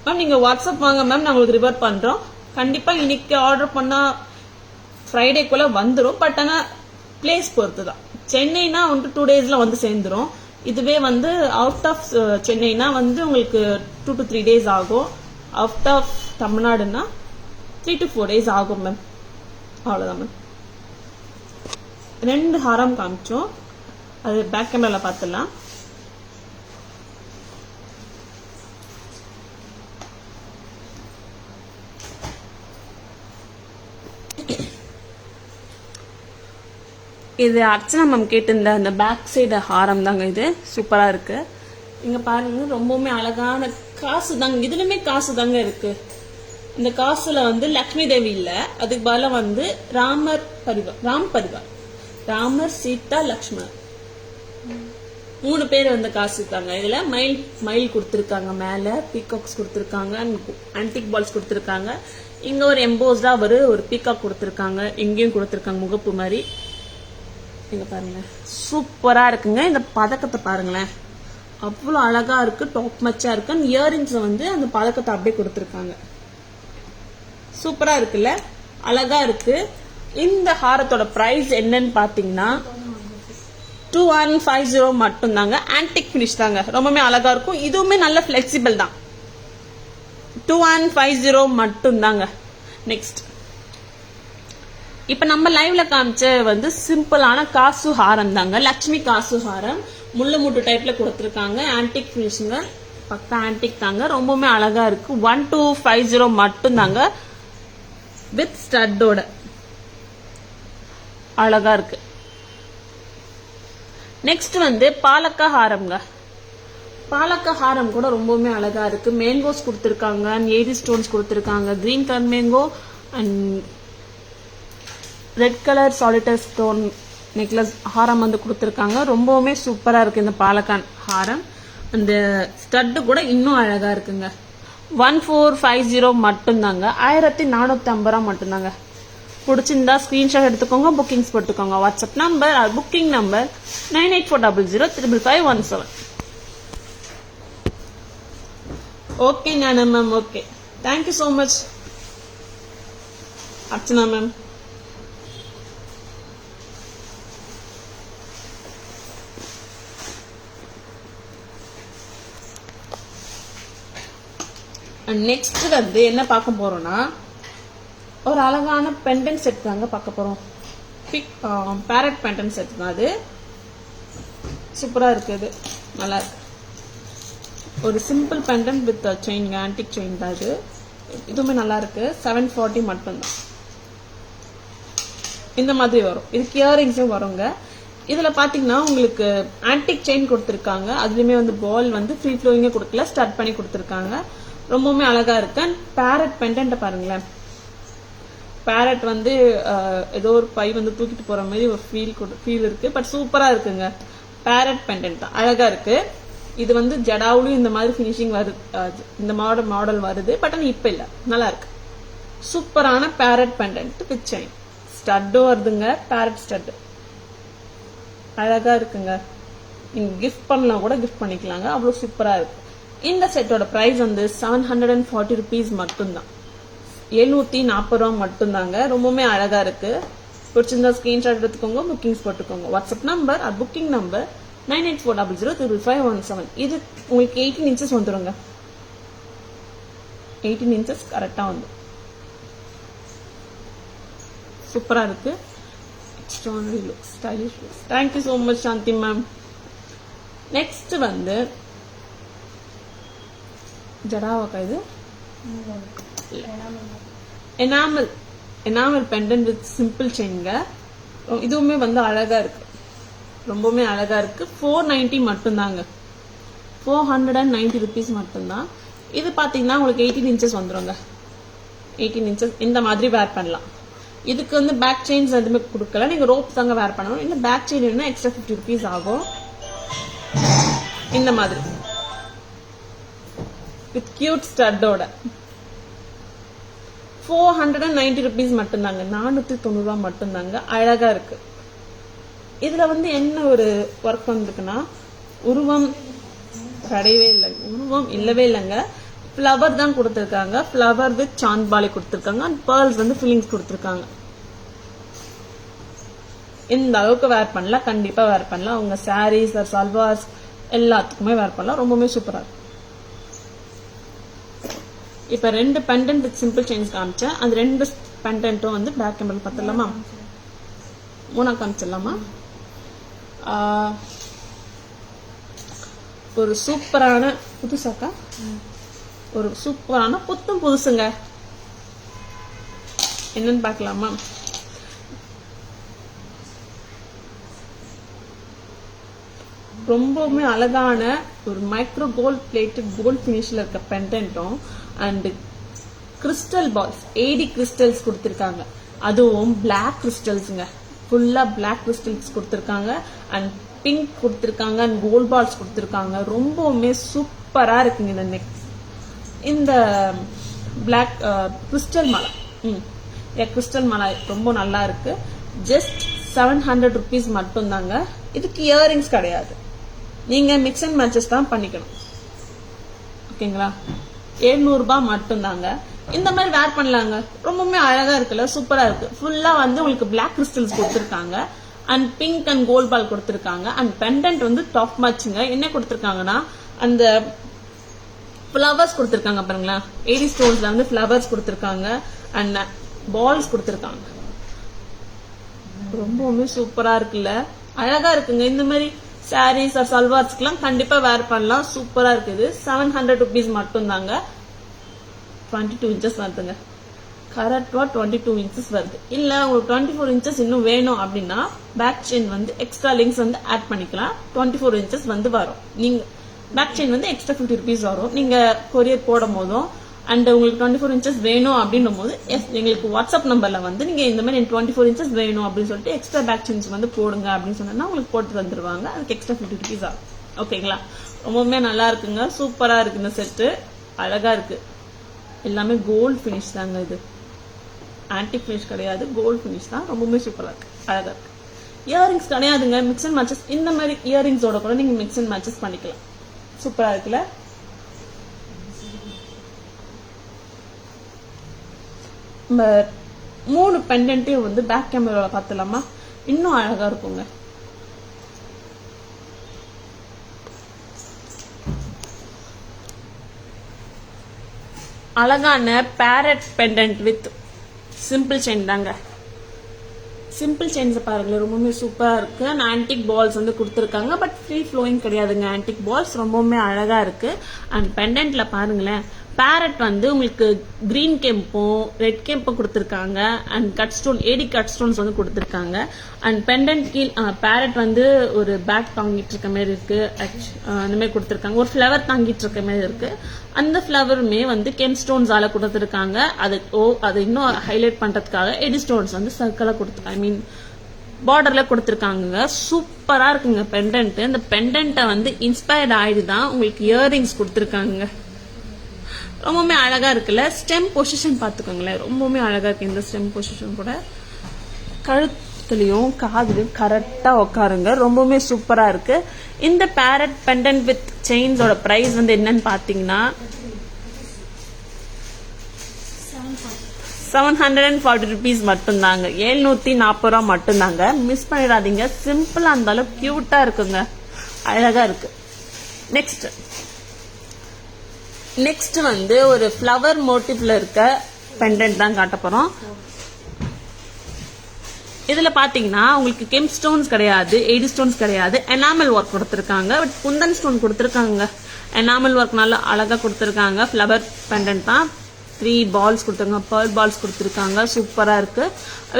Ma'am நீங்க வாட்ஸ்அப் வாங்க மேம், நான் உங்களுக்கு ரிவர்ட் பண்றோம். கண்டிப்பா இன்னைக்கு ஆர்டர் பண்ணா ஃப்ரைடேக்குள்ள வந்துடும். பட் ஆனா பிளேஸ் பொறுத்து தான். சென்னைனா வந்து 2 டேஸ்ல வந்து சேர்ந்துரும். இதுவே வந்து அவுட் ஆஃப் சென்னைனா வந்து உங்களுக்கு 2 to 3 days ஆகும். அவுட் ஆஃப் தமிழ்நாடுனா 3 to 4 days ஆகும் மேம். அவ்வளவுதான் மேம். 2 ஹாரம் காமிச்சோம், அது பேக் கேமரால பார்த்துடலாம். இது அர்ச்சனா மேம் கேட்டிருந்த அந்த பேக் சைடு ஹாரம் தாங்க. இது சூப்பரா இருக்கு. இங்க பாருங்க, ரொம்பவுமே அழகான காசு தாங்க. இதுலயுமே காசு தாங்க இருக்கு. இந்த காசுல வந்து லக்ஷ்மி தேவி இல்ல, அதுக்கு பதிலா வந்து ராம் பரிவார், ராமர், சீதா, லக்ஷ்மணர் 3 பேர் வந்து காசு இருக்காங்க. இதுல மயில் கொடுத்திருக்காங்க, மேல பீகாக்ஸ் கொடுத்திருக்காங்க, ஆன்டிக் பால்ஸ் கொடுத்திருக்காங்க. இங்க ஒரு எம்போஸ்டா ஒரு பீகாக் கொடுத்திருக்காங்க, இங்கேயும் கொடுத்திருக்காங்க முகப்பு மாதிரி. இங்க பாருங்க, சூப்பரா இருக்குங்க. இந்த பதக்கத்தை பாருங்களேன், அவ்வளவு அழகா இருக்கு. டாப் மச்சா இருக்கு. இயரிங்ஸ் வந்து அந்த பதக்கத்தை அப்படியே கொடுத்திருக்காங்க. சூப்பரா இருக்குல்ல? அழகா இருக்கு. இந்த ஹாரத்தோட பிரைஸ் என்னன்னு பாத்தீங்கன்னா 2150 மட்டும்தாங்க. ஆன்டிக் பினிஷ் தாங்க, ரொம்பவே அழகா இருக்கும். இதுவுமே நல்ல பிளெக்சிபிள் தான். 2150 மட்டும்தாங்க. நெக்ஸ்ட் இப்ப நம்ம லைவ்ல காமிச்ச வந்து சிம்பிளான காசு ஹாரம் தாங்க, லட்சுமி காசு ஹாரம். முள்ளு மூட்டு டைப்ல கொடுத்துருக்காங்க. ஆன்டிக் ஃபினிஷிங்க, பக்கா ஆன்டிக் தாங்க. ரொம்பவுமே அழகா இருக்கு. 1250 மட்டும் தாங்க வித் ஸ்டட்டோட. அழகா இருக்கு. நெக்ஸ்ட் வந்து பாலக்கா ஹாரம்ங்க. பாலக்கா ஹாரம் கூட ரொம்பவுமே அழகா இருக்கு. மேங்கோஸ் கொடுத்துருக்காங்க, ஏரி ஸ்டோன்ஸ் கொடுத்துருக்காங்க, green colour mango and red colour solitaire stone necklace ஹாரம் வந்து கொடுத்துருக்காங்க. ரொம்பவுமே சூப்பரா இருக்கு இந்த பாலக்கான் ஹாரம். அந்த ஸ்டட்டு கூட இன்னும் அழகா இருக்குங்க. 1450 மட்டும்தாங்க. 1450 மட்டும்தாங்க. பிடிச்சிருந்தா ஸ்கிரீன்ஷாட் எடுத்துக்கோங்க, புக்கிங்ஸ் போட்டுக்கோங்க. WhatsApp number or booking number 9840055517. Okay Gnana ma'am, okay, thank you so much Archana ma'am. Next வந்து என்ன பார்க்க போறோம்னா ஒரு அழகான பெண்டன் செட் தாங்க பார்க்க போறோம். பேரட் பெண்டன் செட் தான். அது சூப்பரா இருக்குது, நல்லா இருக்கு. ஒரு simple pendant with chain, antique chain தான் இது. இதுவுமே நல்லா இருக்கு. 740 மட்டும்தான். இந்த மாதிரி வரும். இதுக்கு இயரிங்ஸும் வருங்க. இதுல பாத்தீங்கன்னா உங்களுக்கு ஆன்டிக் செயின் கொடுத்துருக்காங்க. அதுலயுமே வந்து பால் வந்து ஃப்ரீ ஃப்ளோயிங்க கொடுக்கல, ஸ்டார்ட் பண்ணி கொடுத்துருக்காங்க. ரொம்பவுமே அழகா இருக்கு. பேரட் பெண்டன்ட் பாருங்களேன். பேரட் வந்து ஏதோ ஒரு பை வந்து தூக்கிட்டு போற மாதிரி ஒரு ஃபீல் இருக்கு. பட் சூப்பரா இருக்குங்க. பேரட் பெண்டன்ட் தான், அழகா இருக்கு. இது வந்து ஜடாவுலயும் இந்த மாதிரி ஃபினிஷிங் வருது, இந்த மாடல் வருது. பட் ஆனால் இப்ப இல்ல, நல்லா இருக்கு. சூப்பரான பேரட் பெண்டன்ட் வித் செயின், ஸ்டட்டும் வருதுங்க. பேரட் ஸ்டட் அழகா இருக்குங்க. நீங்க கிஃப்ட் பண்ணலாம் கூட, கிஃப்ட் பண்ணிக்கலாங்க. அவ்வளவு சூப்பரா இருக்கு. இந்த செட்டோட பிரைஸ் வந்து 740 rupees மட்டும்தான். 740 ரூபா மட்டும்தாங்க. ரொம்பவுமே அழகா இருக்கு. பிடிச்சிருந்தா ஸ்கிரீன்ஷாட் எடுத்துக்கோங்க, புக்கிங்ஸ் போட்டுக்கோங்க. WhatsApp number booking number 9840055517. இது உங்களுக்கு 18 inches வந்துருங்க. 18 inches கரெக்டா வந்து சூப்பரா இருக்கு. Extraordinary look, stylish look. Thank you so much Shanti ma'am. Next வந்து ஜடாவாக்கா, இது எனாமல் பெண்டன் வித் சிம்பிள் செயின்ங்க. இதுவுமே வந்து அழகா இருக்கு, ரொம்பவுமே அழகா இருக்கு. 490 மட்டும்தாங்க. 490 rupees மட்டும்தான். இது பாத்தீங்கன்னா உங்களுக்கு 18 inches வந்துருங்க. 18 inches இந்த மாதிரி வேர் பண்ணலாம். இதுக்கு வந்து பேக் செயின்ஸ் எதுவுமே கொடுக்கல, நீங்க ரோப் தாங்க வேர் பண்ணணும். இல்ல பேக் செயின் வேணும்னா எக்ஸ்ட்ரா 50 rupees ஆகும். இந்த மாதிரி வித் கியூட் ஸ்டட்டோட 490 rupees மட்டும்தாங்க. 490 ரூபா மட்டும்தாங்க. அழகா இருக்கு. இதுல வந்து என்ன ஒரு ஒர்க் வந்துருக்குன்னா, உருவம் கிடையவே இல்லை, உருவம் இல்லவே இல்லைங்க. ஃபிளவர் தான் கொடுத்துருக்காங்க. ஃபிளவர் வித் சாந்த்பாலி கொடுத்துருக்காங்க. அண்ட் பேர்ல்ஸ் வந்து ஃபில்லிங்ஸ் கொடுத்துருக்காங்க. இந்த அளவுக்கு வேர் பண்ணலாம், கண்டிப்பா வேர் பண்ணலாம். உங்க சாரீஸ் ஆர் சல்வார்ஸ் எல்லாத்துக்குமே வேர் பண்ணலாம். ரொம்பவுமே சூப்பரா இருக்கு. இப்ப 2 பெண்டன்ட் வித் சிம்பிள் செயின்ஸ் காமிச்சேன். அந்த 2 பெண்டன்ட்டும் வந்து பேக் கேமரா பார்த்துடலாமா? 3 காமிச்சிடலாமா? ஒரு சூப்பரான புதுசாக்கா, ஒரு சூப்பரான புத்தம் புதுசுங்க. என்னன்னு பார்க்கலாமா? ரொம்பவுமே அழகான ஒரு மைக்ரோ கோல்ட் பிளேட்டட் கோல்ட் பினிஷ்ல இருக்க பெண்டன்ட்டும் அண்ட் கிறிஸ்டல் பால்ஸ், 80 கிறிஸ்டல்ஸ் கொடுத்திருக்காங்க. அதுவும் பிளாக் கிறிஸ்டல்ஸ்ங்க. ஃபுல்லா பிளாக் கிறிஸ்டல்ஸ் கொடுத்திருக்காங்க. அண்ட் பிங்க் கொடுத்திருக்காங்க. அண்ட் கோல்ட் பால்ஸ் கொடுத்திருக்காங்க. ரொம்பவுமே சூப்பரா இருக்குங்க இந்த நெக். இந்த பிளாக் கிறிஸ்டல் மாலை, கிறிஸ்டல் மாலை ரொம்ப நல்லா இருக்கு. ஜஸ்ட் 700 rupees மட்டும்தாங்க. இதுக்கு இயரிங்ஸ் கிடையாது, நீங்க மிக்ஸ் அண்ட் மேட்சஸ் தான் பண்ணிக்கணும். ஓகேங்களா? 700 ரூபாய் மட்டும்தாங்க. இந்த மாதிரி வேர் பண்ணலாங்க. ரொம்பவுமே அழகா இருக்குல்ல, சூப்பரா இருக்கு. ஃபுல்லா வந்து உங்களுக்கு பிளாக் கிறிஸ்டல்ஸ் கொடுத்திருக்காங்க. அண்ட் பிங்க் அண்ட் கோல்ட் பால் கொடுத்திருக்காங்க. அண்ட் பெண்டன்ட் வந்து டாப் மேட்சுங்க. என்ன கொடுத்திருக்காங்கன்னா, அந்த ஃபிளவர்ஸ் கொடுத்திருக்காங்க பாருங்களா. ஏரி ஸ்டோன்ஸ்ல வந்து ஃபிளவர்ஸ் கொடுத்திருக்காங்க. அண்ட் பால்ஸ் கொடுத்திருக்காங்க. ரொம்பவுமே சூப்பரா இருக்குல்ல, அழகா இருக்குங்க. இந்த மாதிரி சாரீஸ் ஆர் சல்வார்ஸ்க்குலாம் கண்டிப்பா வேர் பண்ணலாம். சூப்பரா இருக்குது. 700 rupees மட்டும் தாங்க. 22 inches வருதுங்க. கரெக்டா 22 inches வருது. இல்ல உங்களுக்கு 24 inches இன்னும் வேணும் அப்படின்னா பேக் செயின் வந்து எக்ஸ்ட்ரா லிங்க்ஸ் வந்து ஆட் பண்ணிக்கலாம். 24 inches வந்து வரும். நீங்க பேக் செயின் வந்து எக்ஸ்ட்ரா 50 rupees வரும் நீங்க கொரியர் போடும் போதும். அண்ட் உங்களுக்கு 24 inches வேணும் அப்படின்னும் போது எங்களுக்கு வாட்ஸ்அப் நம்பர்ல வந்து நீங்க இந்த மாதிரி 24 inches வேணும் அப்படின்னு சொல்லிட்டு எக்ஸ்ட்ரா பேக் செயின்ஸ் வந்து போடுங்க அப்படின்னு சொன்னா உங்களுக்கு போட்டு தந்துருவாங்க. அதுக்கு எக்ஸ்ட்ரா 50 rupees ஆகும். ஓகேங்களா? ரொம்பவுமே நல்லா இருக்குங்க. சூப்பரா இருக்கு இந்த செட்டு. அழகா இருக்கு. எல்லாமே கோல்ட் பினிஷ் தாங்க. இது ஆன்டிக் பினிஷ் கிடையாது, கோல்ட் பினிஷ் தான். ரொம்பவுமே சூப்பரா இருக்கு, அழகா இருக்கு. இயரிங்ஸ் கிடையாதுங்க, மிக்ஸ் அண்ட் மேட்சஸ். இந்த மாதிரி இயரிங்ஸோட கூட நீங்க மிக்ஸ் அண்ட் மேட்சஸ் பண்ணிக்கலாம். சூப்பரா இருக்குல்ல? நம்ம 3 பெண்டன்ட்டையும் வந்து பேக் கேமரால பார்த்தலாமா? இன்னும் அழகா இருக்குங்க. அழகான parrot pendant with simple chain தாங்க. சிம்பிள் செயின்ஸ் பாருங்களேன், ரொம்பவுமே சூப்பரா இருக்கு. ஆன்டிக் பால்ஸ் வந்து கொடுத்துருக்காங்க. பட் ஃப்ரீ ஃப்ளோயிங் கிடையாதுங்க. ஆன்டிக் பால்ஸ் ரொம்பவுமே அழகா இருக்கு. அண்ட் பெண்டன்ட்ல பாருங்களேன், பேரட் வந்து உங்களுக்கு கிரீன் கெம்பும் ரெட் கெம்பும் கொடுத்துருக்காங்க. And cut stone, AD cut stones வந்து கொடுத்துருக்காங்க. அண்ட் பெண்டன்ட் கீழ் பேரட் வந்து ஒரு பேக் தாங்கிட்டு இருக்க மாதிரி இருக்கு. அந்த மாதிரி கொடுத்துருக்காங்க. ஒரு ஃபிளவர் தாங்கிட்டு இருக்க மாதிரி இருக்கு. அந்த ஃபிளவருமே வந்து கெம் ஸ்டோன்ஸால கொடுத்துருக்காங்க. அது இன்னும் ஹைலைட் பண்றதுக்காக எடி ஸ்டோன்ஸ் வந்து சர்க்கிளா பார்டர்ல கொடுத்துருக்காங்க. சூப்பரா இருக்குங்க பெண்டன்ட். இந்த பெண்டன்ட்டை வந்து இன்ஸ்பயர்ட் ஆயிடு தான் உங்களுக்கு இயரிங்ஸ் கொடுத்துருக்காங்க. ரொம்பவுமே அழகா இருக்குல்ல? ஸ்டெம் பொசிஷன் பாத்துக்கோங்களேன், ரொம்பவுமே அழகா இருக்கு. இந்த ஸ்டெம் பொசிஷன் கூட கழுத்துலயும் காதுலயும் கரெக்டா உட்காருங்க. ரொம்பவுமே சூப்பரா இருக்கு. இந்த பேரட் பெண்டன்ட் வித் செயின்ஸோட பிரைஸ் வந்து என்னன்னு பாத்தீங்கன்னா 740 rupees மட்டும்தாங்க. 740 ரூபா மட்டும்தாங்க. மிஸ் பண்ணிடாதீங்க. சிம்பிளா இருந்தாலும் கியூட்டா இருக்குங்க, அழகா இருக்கு. நெக்ஸ்ட் வந்து ஒரு ஃப்ளவர் மோட்டிவ்ல இருக்க பெண்டன்ட் தான் காட்ட போறோம். இதுல பாத்தீங்கன்னா உங்களுக்கு கெம் ஸ்டோன்ஸ் கிடையாது, எடி ஸ்டோன்ஸ் கிடையாது. எனாமல் ஒர்க் கொடுத்திருக்காங்க. பட் குந்தன் ஸ்டோன் கொடுத்திருக்காங்க. எனாமல் ஒர்க் நல்லா அழகா கொடுத்திருக்காங்க. ஃப்ளவர் பெண்டன்ட் தான். 3 balls கொடுத்துருக்காங்க. பேர்ல் பால்ஸ் கொடுத்திருக்காங்க. சூப்பரா இருக்கு.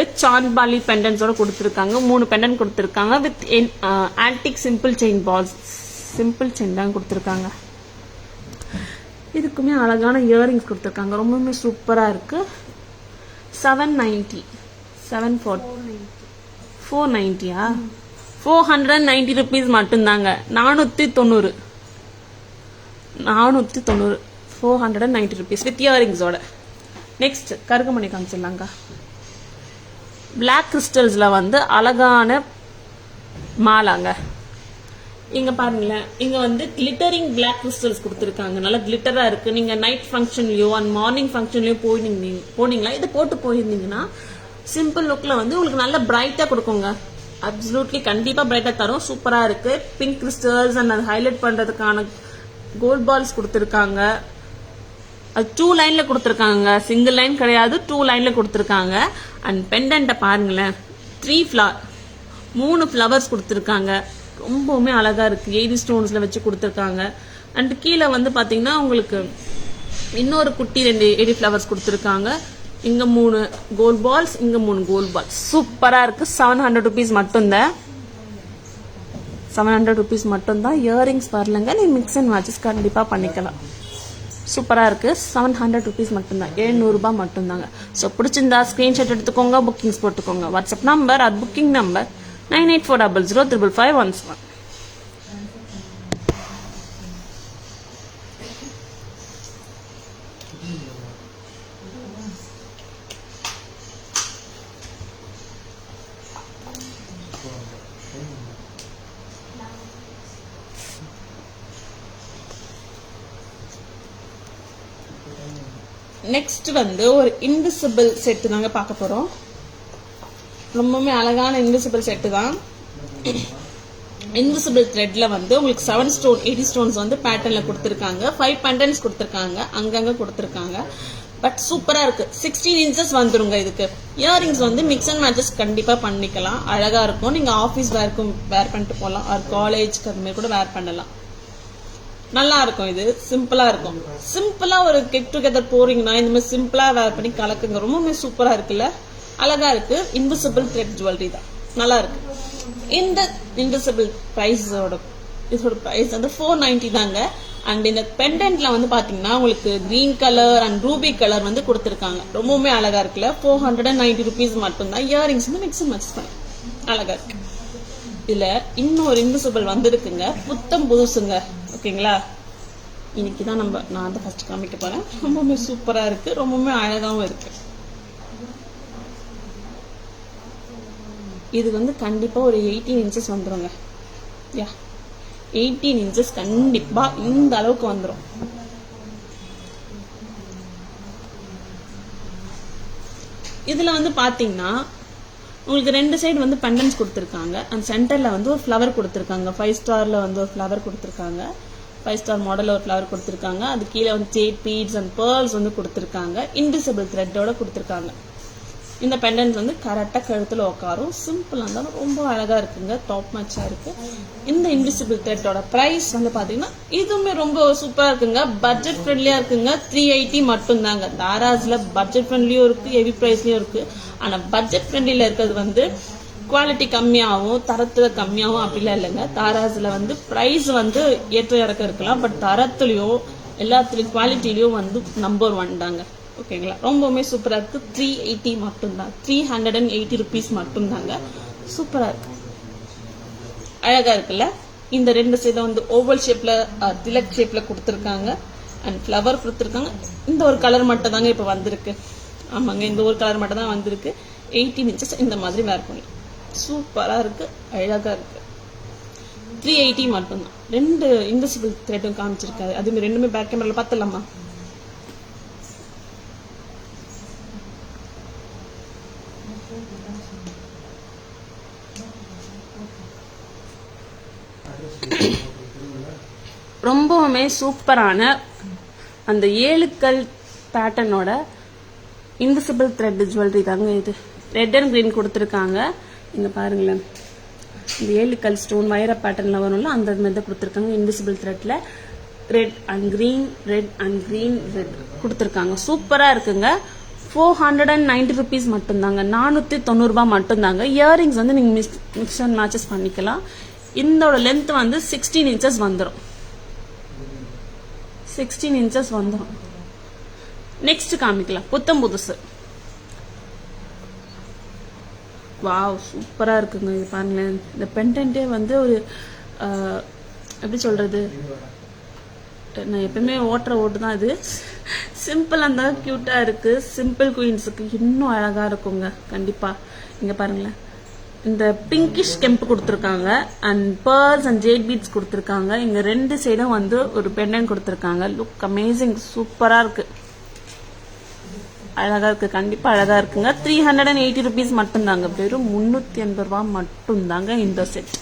வித் சான்பாலி பெண்டன்ஸோட கொடுத்திருக்காங்க. 3 பெண்டன்ட் கொடுத்திருக்காங்க. With antique simple chain balls, simple chain தான் கொடுத்திருக்காங்க. இதுக்குமே அழகான இயரிங்ஸ் கொடுத்துருக்காங்க. ரொம்பவுமே சூப்பரா இருக்கு. 790 490 490 rupees மட்டும்தாங்க. 490 490 rupees வித் இயரிங்ஸோட. நெக்ஸ்ட் கருகமணி காமிச்சிடலாங்க. பிளாக் கிறிஸ்டல்ஸ்ல வந்து அழகான மாலாங்க. இங்க பாருங்களேன், இங்க வந்து கிளிட்டரிங் பிளாக் கிறிஸ்டல்ஸ் கொடுத்துருக்காங்க. நல்லா கிளிட்டரா இருக்கு. நீங்க நைட் ஃபங்க்ஷன்லயோ அண்ட் மார்னிங் ஃபங்க்ஷன்லயோ போனீங்களா இது போட்டு போயிருந்தீங்கன்னா சிம்பிள் லுக்ல வந்து உங்களுக்கு நல்ல பிரைட்டா கொடுக்குங்க. அப்சல்யூட்லி கண்டிப்பா பிரைட்டா தரும். சூப்பரா இருக்கு. பிங்க் கிறிஸ்டல்ஸ் அண்ட் அதை ஹைலைட் பண்றதுக்கான கோல்ட் பால்ஸ் கொடுத்துருக்காங்க. அது 2 லைன்ல கொடுத்துருக்காங்க. சிங்கிள் லைன் கிடையாது, 2 லைன்ல கொடுத்துருக்காங்க. அண்ட் பெண்டன்ட்ட பாருங்களேன், 3 ஃபிளவர்ஸ் கொடுத்துருக்காங்க. ரொம்பவுமே அழகா இருக்கு. 80 ஸ்டோன்ஸ்ல வச்சு கொடுத்துருக்காங்க. அண்ட் கீழே வந்து பாத்தீங்கன்னா உங்களுக்கு இன்னொரு குட்டி 2 80 ஃபிளவர்ஸ் கொடுத்துருக்காங்க. இங்க 3 கோல்ட் பால்ஸ், இங்க 3 கோல்ட் பால்ஸ். சூப்பரா இருக்கு. 700 rupees மட்டும்தான். 700 rupees மட்டும்தான். இயரிங்ஸ் வரலங்க. நீ மிக்ஸ் அண்ட் மேட்சஸ் கண்டிப்பா பண்ணிக்கலாம். சூப்பரா இருக்கு. 700 rupees மட்டும்தான். 700 ரூபாய் மட்டும்தாங்க. ஸோ பிடிச்சிருந்தா ஸ்கிரீன்ஷாட் எடுத்துக்கோங்க, புக்கிங்ஸ் போட்டுக்கோங்க. வாட்ஸ்அப் நம்பர் அது புக்கிங் நம்பர் 9840055517. நெக்ஸ்ட் வந்து ஒரு இன்விசிபிள் செட் தாங்க பார்க்க போறோம். ரொம்பவுமே அழகான இன்விசிபிள் செட்டு தான். இன்விசிபிள் த்ரெட்ல வந்து உங்களுக்கு 7 ஸ்டோன் 80 ஸ்டோன்ஸ் வந்து பேட்டர்ன்ல கொடுத்துருக்காங்க. 5 பெண்டன்ட்ஸ் கொடுத்துருக்காங்க. அங்கங்க கொடுத்துருக்காங்க. பட் சூப்பரா இருக்கு. 16 இன்ச்சஸ் வந்துருங்க. இதுக்கு இயரிங்ஸ் வந்து மிக்ஸ் அண்ட் மேட்சஸ் கண்டிப்பா பண்ணிக்கலாம். அழகா இருக்கும். நீங்க ஆஃபீஸ் வேர்க்கும் வேர் பண்ணிட்டு போகலாம், ஆர் காலேஜ்க்கு அது மாதிரி கூட வேர் பண்ணலாம். நல்லா இருக்கும். இது சிம்பிளா இருக்கும். சிம்பிளா ஒரு கெட் டுகெதர் போறீங்கன்னா இந்த மாதிரி சிம்பிளா வேர் பண்ணி கலக்குங்க. ரொம்பவே சூப்பரா இருக்குல்ல, அழகா இருக்கு. இன்விசிபிள் த்ரெட் ஜுவல்லரி தான், நல்லா இருக்கு. இந்த இன்விசிபிள் இதோட பிரைஸ் வந்து 490 தாங்க. அண்ட் இந்த பெண்டன்ட்ல வந்து பாத்தீங்கன்னா உங்களுக்கு green colour and Ruby colour வந்து கொடுத்துருக்காங்க. ரொம்பவுமே அழகா இருக்குல்ல. 490 rupees மட்டும் தான். இயரிங்ஸ் வந்து மிக்ஸ் மேட்ச் பண்ணி அழகா இருக்கு. இதுல இன்னொரு இன்விசிபிள் வந்துருக்குங்க, புத்தம் புதுசுங்க. ஓகேங்களா, இன்னைக்குதான் நான் தான் ஃபர்ஸ்ட் காமிக்க போறேன். ரொம்பவுமே சூப்பரா இருக்கு, ரொம்பவுமே அழகாவும் இருக்கு. இது வந்து கண்டிப்பா ஒரு 18 இன்ச்சஸ் வந்துருங்க. 18 இன்ச்சஸ் கண்டிப்பா இந்த அளவுக்கு வந்துடும். இதுல வந்து பாத்தீங்கன்னா உங்களுக்கு 2 சைடு வந்து பெண்டன்ஸ் கொடுத்துருக்காங்க. அண்ட் சென்டர்ல வந்து ஒரு ஃப்ளவர் கொடுத்துருக்காங்க. 5 ஸ்டார்ல வந்து ஒரு ஃப்ளவர் கொடுத்துருக்காங்க. 5 ஸ்டார் மாடல்ல ஒரு ஃப்ளவர் கொடுத்துருக்காங்க. அது கீழே வந்து ஜேட் பீட்ஸ் அண்ட் பேர்ல்ஸ் வந்து கொடுத்துருக்காங்க. இன்விசிபிள் த்ரெட்டோட கொடுத்துருக்காங்க. இந்த பெண்டன்ஸ் வந்து கரெக்டாக கழுத்தில் உட்காரும். சிம்பிளாக இருந்தாலும் ரொம்ப அழகாக இருக்குங்க. டாப் மேட்சாக இருக்கு. இந்த இன்விசிபிள் த்ரெட்டோட ப்ரைஸ் வந்து பார்த்தீங்கன்னா இதுவுமே ரொம்ப சூப்பராக இருக்குங்க. பட்ஜெட் ஃப்ரெண்ட்லியாக இருக்குங்க. 380 மட்டும் தாங்க. தாராஸில் பட்ஜெட் ஃப்ரெண்ட்லியும் இருக்கு, ஹெவி ப்ரைஸ்லையும் இருக்கு. ஆனால் பட்ஜெட் ஃப்ரெண்ட்லியில் இருக்கிறது வந்து குவாலிட்டி கம்மியாகவும் தரத்தில் கம்மியாகவும் அப்படிலாம் இல்லைங்க. தாராஸில் வந்து ப்ரைஸ் வந்து ஏற்ற இறக்க இருக்கலாம், பட் தரத்துலையும் எல்லாத்துலேயும் குவாலிட்டிலையும் வந்து நம்பர் 1 தாங்க. ஓகேங்களா, ரொம்பவுமே சூப்பரா இருக்கு. 380 மட்டும்தான். 380 rupees மட்டும்தாங்க. சூப்பரா இருக்கு, அழகா இருக்குல்ல. இந்த 2 சைடும் வந்து ஓவல் ஷேப்ல திலக் ஷேப்ல கொடுத்துருக்காங்க. அண்ட் ஃப்ளவர் கொடுத்துருக்காங்க. இந்த ஒரு கலர் மட்டும் தாங்க இப்ப வந்திருக்கு. ஆமாங்க, இந்த ஒரு கலர் மட்டும் தான் வந்திருக்கு. 18 inches இந்த மாதிரி வேர் பண்ணலாம். சூப்பரா இருக்கு, அழகா இருக்கு. 380 மட்டும்தான். 2 இன்விசிபிள் த்ரெட்டும் காமிச்சிருக்காரு. அதுமே ரெண்டுமே பேக் கேமரால பார்த்துலாமா? ரொம்பவுமே சூப்பரான அந்த 7 கல் பேட்டர்னோட இன்விசிபிள் த்ரெட் ஜுவல்லரி தாங்க இது. ரெட் அண்ட் கிரீன் கொடுத்துருக்காங்க. இங்க பாருங்களேன், இந்த 7 கல் ஸ்டோன் வைர பேட்டர்ன்ல வரும்ல, அந்த மாதிரி கொடுத்துருக்காங்க. இன்விசிபிள் த்ரெட்ல ரெட் அண்ட் கிரீன் ரெட் கொடுத்துருக்காங்க. சூப்பரா இருக்குங்க. 490 rupees மட்டும்தாங்க. 490 மட்டும்தாங்க. இயரிங்ஸ் வந்து நீங்க மிக்ஸ் அண்ட் மேட்சஸ் பண்ணிக்கலாம். இதோட லென்த் வந்து 16 inches வந்துடும். 16 inches வந்துடும். நெக்ஸ்ட் காமிக்கலாம், புத்தம் புதுசு. வாவ், சூப்பரா இருக்குங்க. இது பாருங்களேன், இந்த பெண்டன்ட்டே வந்து ஒரு எப்படி சொல்றது, நான் எப்பவுமே ஓட்டு தான். இது சிம்பிள் அந்த கியூட்டா இருக்கு. சிம்பிள் குயின்ஸுக்கு இன்னும் அழகா இருக்குங்க கண்டிப்பா. இங்க பாருங்களேன், இந்த பிங்கிஷ் கெம்பு கொடுத்துருக்காங்க. And pearls and jade beads கொடுத்துருக்காங்க. இங்க 2 சைடும் வந்து ஒரு பெண்டன் கொடுத்துருக்காங்க. லுக் அமேசிங், சூப்பரா இருக்கு, அழகா இருக்கு, கண்டிப்பா அழகா இருக்குங்க. 380 rupees மட்டும்தாங்க. வெறும் 380 ரூபாய் மட்டும்தாங்க இந்த செட்.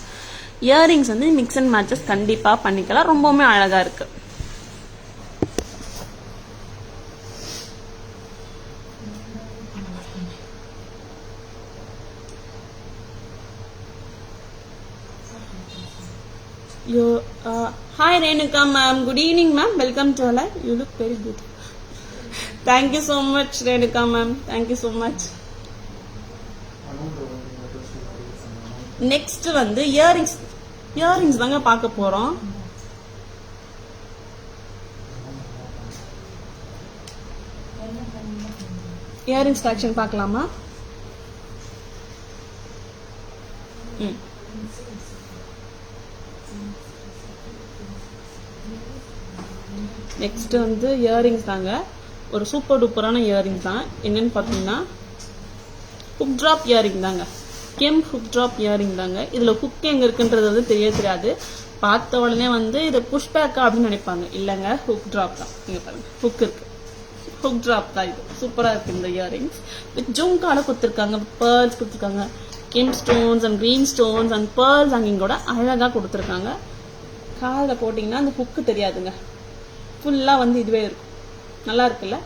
இயரிங்ஸ் வந்து மிக்ஸ் அண்ட் மேட்சஸ் கண்டிப்பா பண்ணிக்கலாம். ரொம்பவுமே அழகா இருக்கு. Hi Renuka ma'am, good evening ma'am, welcome to our live. You look very good. Thank you so much Renuka ma'am, thank you so much. Next வந்து இயரிங்ஸ் தாங்க பார்க்க போறோம். இயரிங்ஸ் கலெக்ஷன் பார்க்கலாமா? நெக்ஸ்ட் வந்து இயரிங்ஸ் தாங்க. ஒரு சூப்பர் டூப்பரான இயரிங் தான். என்னன்னு பார்த்தீங்கன்னா ஹுக் ட்ராப் இயரிங் தாங்க. ஹுக் ட்ராப் இயரிங் தாங்க. இதுல ஹுக் எங்க இருக்குன்றது வந்து தெரியாது. பார்த்த உடனே வந்து இது புஷ் பேக்கா அப்படின்னு நினைப்பாங்க. இல்லைங்க, ஹுக் ட்ராப் தான். நீங்க பாருங்க, ஹுக் இருக்கு, ஹுக் ட்ராப் தான் இது. சூப்பரா இருக்கு இந்த இயரிங்ஸ். வித் ஜும்கால கொடுத்துருக்காங்க, பேர்ல்ஸ் கொடுத்துருக்காங்க, gem stones and green stones and pearls அங்கிங்கோட அழகா கொடுத்துருக்காங்க. காலில் போட்டிங்கன்னா அந்த ஹுக்கு தெரியாதுங்க, ஃபுல்லா வந்து இதுவே இருக்கும். நல்லா இருக்குல்ல.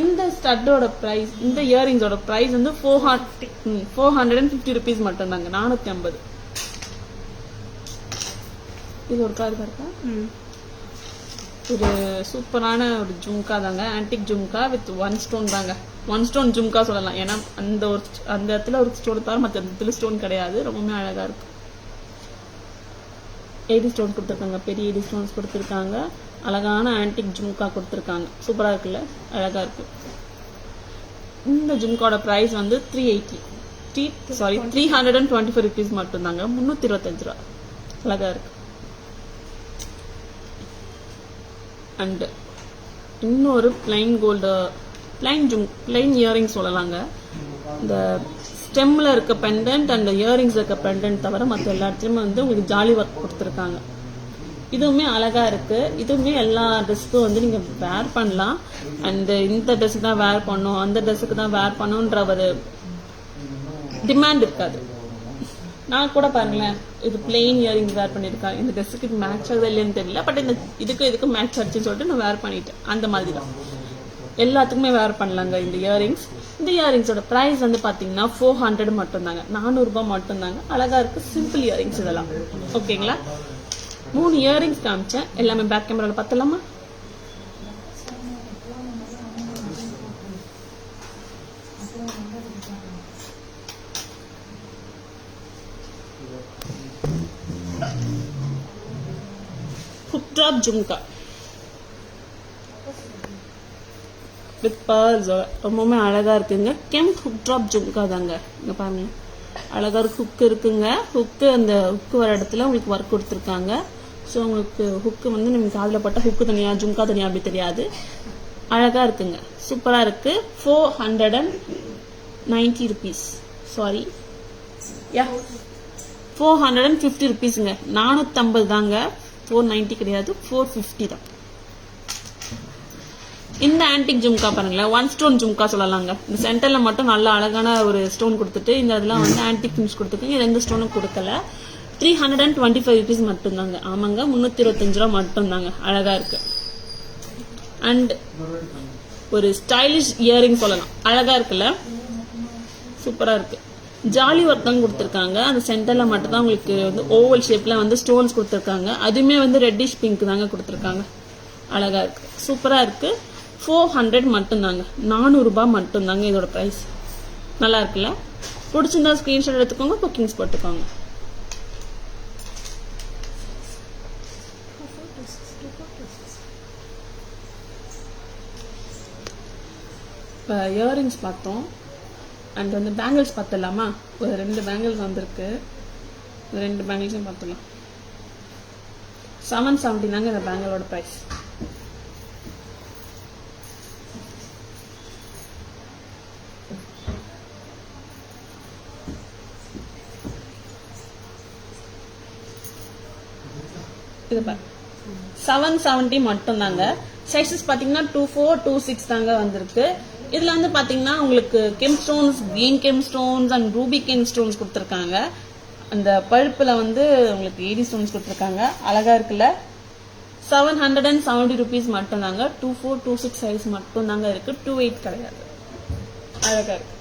இந்த ஸ்டட்டோட பிரைஸ், இந்த இயரிங்ஸோட பிரைஸ் வந்து 450 rupees மட்டும் தாங்க. 450. இது ஒரு கார்டு இருக்கா? ஒரு சூப்பரான ஒரு ஜும்கா தாங்க. ஆன்டிக் ஜும்கா வித் 1 ஸ்டோன் தாங்க. 1 ஸ்டோன் ஜும்கா சொல்லலாம். ஏன்னா அந்த இடத்துல ஒரு ஸ்டோன் தவிர மற்ற இடத்துல ஸ்டோன் கிடையாது. ரொம்பவே அழகா இருக்கு. 80 ஸ்டோன் கொடுத்துருக்காங்க. பெரிய 80 ஸ்டோன்ஸ் கொடுத்துருக்காங்க. அழகான ஆன்டிக் ஜும்கா கொடுத்துருக்காங்க. சூப்பரா இருக்குல்ல, அழகா இருக்கு. இந்த ஜும்காவோட பிரைஸ் வந்து 325 rupees மட்டும் தாங்க. 325 ரூபா. அழகா இருக்கு. அண்ட் இன்னொரு பிளைன் கோல்டு பிளைன் இயரிங் சொல்லலாங்க. இந்த ஸ்டெம்ல இருக்க பெண்டன்ட் அண்ட் இயரிங்ஸ் இருக்க பெண்டன்ட் தவிர மற்ற எல்லா இடத்துலயுமே வந்து உங்களுக்கு ஜாலி ஒர்க் கொடுத்துருக்காங்க. இதுவுமே அழகா இருக்கு. இதுவுமே எல்லா ட்ரெஸ்க்கும் வந்து நீங்க வேர் பண்ணலாம். அண்ட் இந்த ட்ரெஸ்ஸுக்கு தான் வேர் பண்ணும், அந்த ட்ரெஸ்ஸுக்கு தான் வேர் பண்ணுன்ற ஒரு டிமாண்ட் இருக்காது. நான் கூட பாருங்களேன், இது பிளெயின் இயரிங்ஸ் வேர் பண்ணிருக்கேன். இந்த ட்ரெஸ்ஸுக்கு இது மேட்ச் ஆகுது இல்லைன்னு தெரியல, பட் இந்த இதுக்கு மேட்ச் ஆச்சுன்னு சொல்லிட்டு நான் வேர் பண்ணிட்டேன். அந்த மாதிரி தான் எல்லாத்துக்குமே வேர் பண்ணலாங்க இந்த இயரிங்ஸ். இந்த இயரிங்ஸோட பிரைஸ் வந்து பாத்தீங்கன்னா 400 மட்டும் தாங்க. 400 ரூபாய் மட்டும் தாங்க. அழகா இருக்கு. சிம்பிள் இயரிங்ஸ் இதெல்லாம். ஓகேங்களா? 3 இயரிங்ஸ் காமிச்சேன். எல்லாமே பேக் கேமரால பார்த்தலாமா? Hook drop jhumka with pearls. ரொம்பவுமே அழகா இருக்குங்க. கெம்ப் ஹுக் ட்ராப் ஜும்கா தாங்க. இங்க பாருங்க, அழகா ஒரு ஹுக் இருக்குங்க. அந்த ஹுக்கு வர இடத்துல உங்களுக்கு ஒர்க் கொடுத்துருக்காங்க. ஸோ உங்களுக்கு ஹுக்கு வந்து நீங்கள் காதில் போட்டால் ஹுக்கு தனியா ஜும்கா தனியா அப்படி தெரியாது. அழகா இருக்குங்க. சூப்பரா இருக்கு. 490 rupees. சாரி, 450 rupeesங்க. 450 தாங்க. 490 கிடையாது, 450 தான். இந்த ஆன்டிக் ஜும்கா பாருங்களேன், 1 ஸ்டோன் ஜும்கா சொல்லலாங்க. இந்த சென்டர்ல மட்டும் நல்ல அழகான ஒரு ஸ்டோன் கொடுத்துட்டு இந்த இதெல்லாம் வந்து ஆன்டிக் ஃபினிஷ் கொடுத்துருக்கீங்க. எந்த ஸ்டோனும் கொடுக்கல. 325 rupees மட்டும் தாங்க. ஆமாங்க, 325 ரூபா மட்டும் தாங்க. அழகா இருக்கு. அண்ட் ஒரு ஸ்டைலிஷ் இயரிங் சொல்லலாம். அழகா இருக்குல்ல, சூப்பரா இருக்கு. ஜாலி ஒர்க் தான் கொடுத்துருக்காங்க. அந்த சென்டர்ல மட்டும் தான் உங்களுக்கு வந்து ஓவல் ஷேப்ல வந்து ஸ்டோன்ஸ் கொடுத்துருக்காங்க. அதுவுமே வந்து ரெட்டிஷ் பிங்க் தாங்க கொடுத்துருக்காங்க. அழகா இருக்கு. சூப்பரா இருக்கு. 400 மட்டும் தாங்க. 400 ரூபாய் மட்டும் தாங்க இதோட பிரைஸ். நல்லா இருக்குல்ல? பிடிச்சிருந்தா ஸ்கிரீன்ஷாட் எடுத்துக்கோங்க, புக்கிங்ஸ் போட்டுக்கோங்க. இப்போ இயரிங்ஸ் பார்த்தோம். அண்ட் வந்து பேங்கிள்ஸ் பார்த்துடலாமா? ஒரு 2 பேங்கிள்ஸ் வந்திருக்கு. 2 பேங்கிள்ஸும் பார்த்துடலாம். 770 தாங்க இந்த பேங்கிளோட ப்ரைஸ். இது பாரு, 770 மட்டும் தாங்க. சைஸஸ் பாத்தீங்கன்னா 24, 26 தாங்க வந்திருக்கு. இதுல வந்து பாத்தீங்கன்னா உங்களுக்கு gem stones, green gem stones and Ruby gem stones கொடுத்துருக்காங்க. அந்த பழுப்புல வந்து உங்களுக்கு 80 ஸ்டோன்ஸ் கொடுத்துருக்காங்க. அழகா இருக்குல்ல? 770 rupees மட்டும் தாங்க. 24, 26 சைஸ் மட்டும் தாங்க இருக்கு. 28 கிடையாது. அழகா இருக்கு.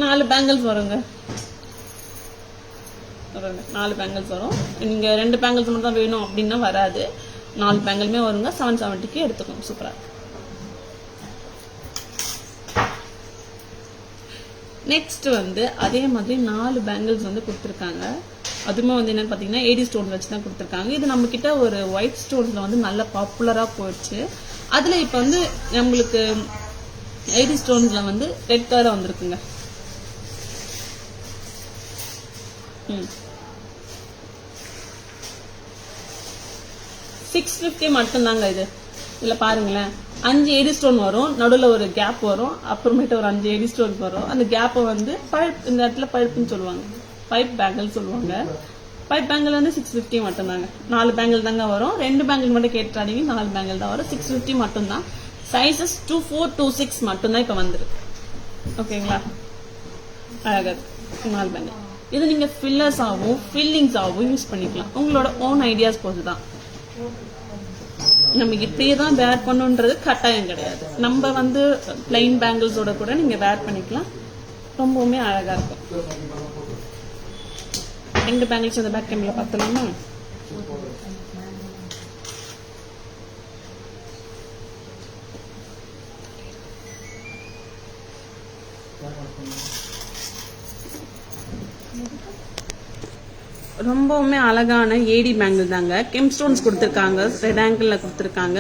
4 பேங்கிள்ஸ் வருங்க. 4 பேங்கிள்ஸ் வரும். நீங்க 2 பேங்கிள்ஸ் மட்டும் தான் வேணும் அப்படின்னா வராது. 4 பேங்கிளுமே வருங்க. 770க்கு எடுத்துக்கோங்க. சூப்பரா இருக்கு. நெக்ஸ்ட் வந்து அதே மாதிரி 4 பேங்கிள்ஸ் வந்து கொடுத்துருக்காங்க. அதுவுமே வந்து என்னன்னு பாத்தீங்கன்னா 80 ஸ்டோன் வச்சு தான் கொடுத்துருக்காங்க. இது நம்ம கிட்ட ஒரு ஒயிட் ஸ்டோன்ஸ்ல வந்து நல்ல பாப்புலரா போயிடுச்சு. அதுல இப்ப வந்து நம்மளுக்கு 80 ஸ்டோன்ஸ்ல வந்து ரெட் கலர் வந்திருக்குங்க. 650 மட்டும் தாங்க இது. இதுல பாருங்களேன், 5 80 ஸ்டோன் வரும். நடுவில் ஒரு கேப் வரும். அப்புறமேட்டு ஒரு 5 80 ஸ்டோன் வரும். அந்த கேப்பை வந்து பைப், இந்த இடத்துல பைப்புன்னு சொல்லுவாங்க, பைப் பேங்கிள் சொல்லுவாங்க. பைப் பேங்கிள் வந்து 650 மட்டும் தாங்க. 4 பேங்கிள் தாங்க வரும். 2 பேங்கிள் மட்டும் கேட்டாதீங்க, 4 பேங்கிள் தான் வரும். 650 மட்டும் தான். சைசஸ் 24, 26 மட்டும் தான் இப்ப வந்துருக்கு. ஓகேங்களா? அழகா 4 பேங்கிள். இது நீங்க ஃபில்லர்ஸ் ஆகும், ஃபில்லிங்ஸ் ஆகும் யூஸ் பண்ணிக்கலாம். உங்களோட ஓன் ஐடியாஸ் பொறுத்து தான். நம்ம இப்படியே தான் வேர் பண்ணுன்றது கட்டாயம் கிடையாது. நம்ம வந்து பிளைன் பேங்கிள்ஸோட கூட நீங்க வேர் பண்ணிக்கலாம், ரொம்பவுமே அழகா இருக்கும். 2 பேங்கிள்ஸ் அந்த பேக் கேம்ல பார்த்தலாமா? ரொம்பவுமே அழகான ஏடி பேங்கிள் தாங்க. கெம் ஸ்டோன்ஸ் கொடுத்துருக்காங்க, ரெட் ஆங்கிள் கொடுத்துருக்காங்க,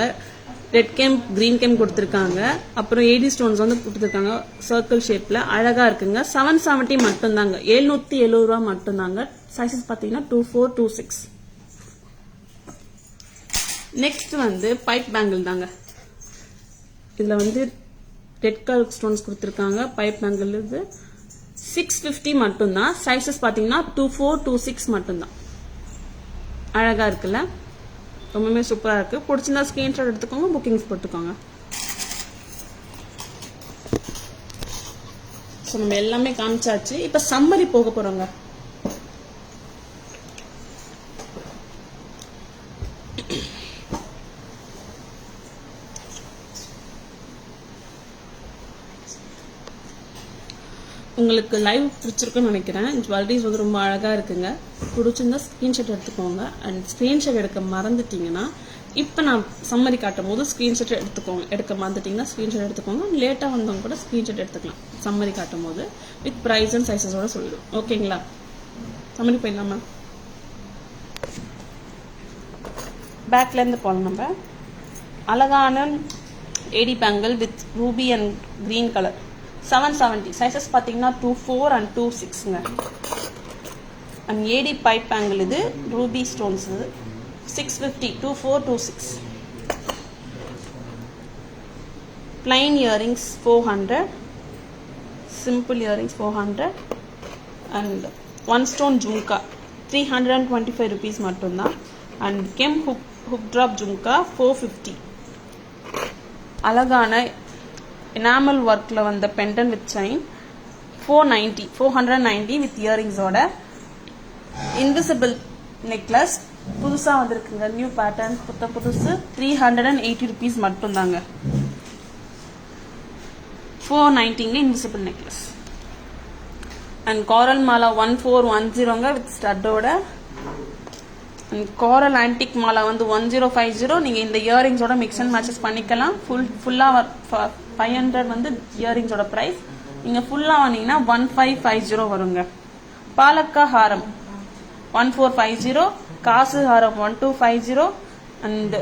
ரெட் கெம் கிரீன் கெம் கொடுத்துருக்காங்க, அப்புறம் ஏடி ஸ்டோன்ஸ் வந்து கொடுத்துருக்காங்க சர்க்கிள் ஷேப்ல. அழகா இருக்குங்க. 770 மட்டும்தாங்க, 770 ரூபா மட்டும்தாங்க. சைஸஸ் பார்த்தீங்கன்னா 24, 26. நெக்ஸ்ட் வந்து பைப் பேங்கிள் தாங்க. இதுல வந்து ரெட் கலர் ஸ்டோன்ஸ் கொடுத்துருக்காங்க. பைப் பேங்கிள் இது 650 மட்டும்தான். சைஸஸ் பார்த்தீங்கன்னா 24, 26 மட்டும்தான். அழகா இருக்குல்ல, ரொம்பவே சூப்பரா இருக்கு. பிடிச்சிருந்தா ஸ்கிரீன்ஷாட் எடுத்துக்கோங்க, புக்கிங்ஸ் போட்டுக்கோங்க. ஸோ நம்ம எல்லாமே காமிச்சாச்சு. இப்ப சம்மரி போக போறோங்க. உங்களுக்கு லைவ் பிடிச்சிருக்குன்னு நினைக்கிறேன். ஜுவல்லரிஸ் வந்து ரொம்ப அழகா இருக்குங்க. பிடிச்சிருந்தா ஸ்கிரீன்ஷாட் எடுத்துக்கோங்க. அண்ட் ஸ்கிரீன்ஷாட் எடுக்க மறந்துட்டீங்கன்னா இப்போ நான் சம்மரி காட்டும் போது ஸ்கிரீன்ஷாட் எடுத்துக்கோங்க. எடுக்க மறந்துட்டீங்கன்னா ஸ்கிரீன்ஷாட் எடுத்துக்கோங்க. லேட்டாக வந்தவங்க கூட ஸ்கிரீன்ஷாட் எடுத்துக்கலாம். சம்மரி காட்டும் போது வித் ப்ரைஸ் அண்ட் சைஸஸோட சொல்லிடும். ஓகேங்களா? சம்மரி போயிடலாமா? பேக்ல இருந்து போகலாம். நம்ம அழகான AD bangle with ruby and green colour 770. Sizes பார்த்தீங்கன்னா 24 and 26ங்க. அண்ட் ஏடி பைப் பேங்கிள் இது ரூபி ஸ்டோன்ஸ் இது 650, 24, 26. plain earrings 400, simple earrings 400, and one stone jhumka 325 rupees மட்டும்தான். and kem hook drop jhumka 450. அழகான enamel workல வந்த pendant with chain 490 with earrings ஓட. invisible necklace புதுசா வந்திருக்குங்க, நியூ பேட்டர்ன், புதுசு 380 rupees மட்டும்தாங்க. 490ங்க invisible necklace. and coral mala 1410ங்க with studோட. and coral antique mala வந்து 1050. நீங்க இந்த earrings ஓட mix and matches பண்ணிக்கலாம். ஃபுல்லா 500 வந்து earrings ஓட பிரைஸ். நீங்க ஃபுல்லா வாங்குனீங்கன்னா 1550 வருங்க. பாலக்கா ஹாரம் 1450, காசு ஹாரம் 1250, and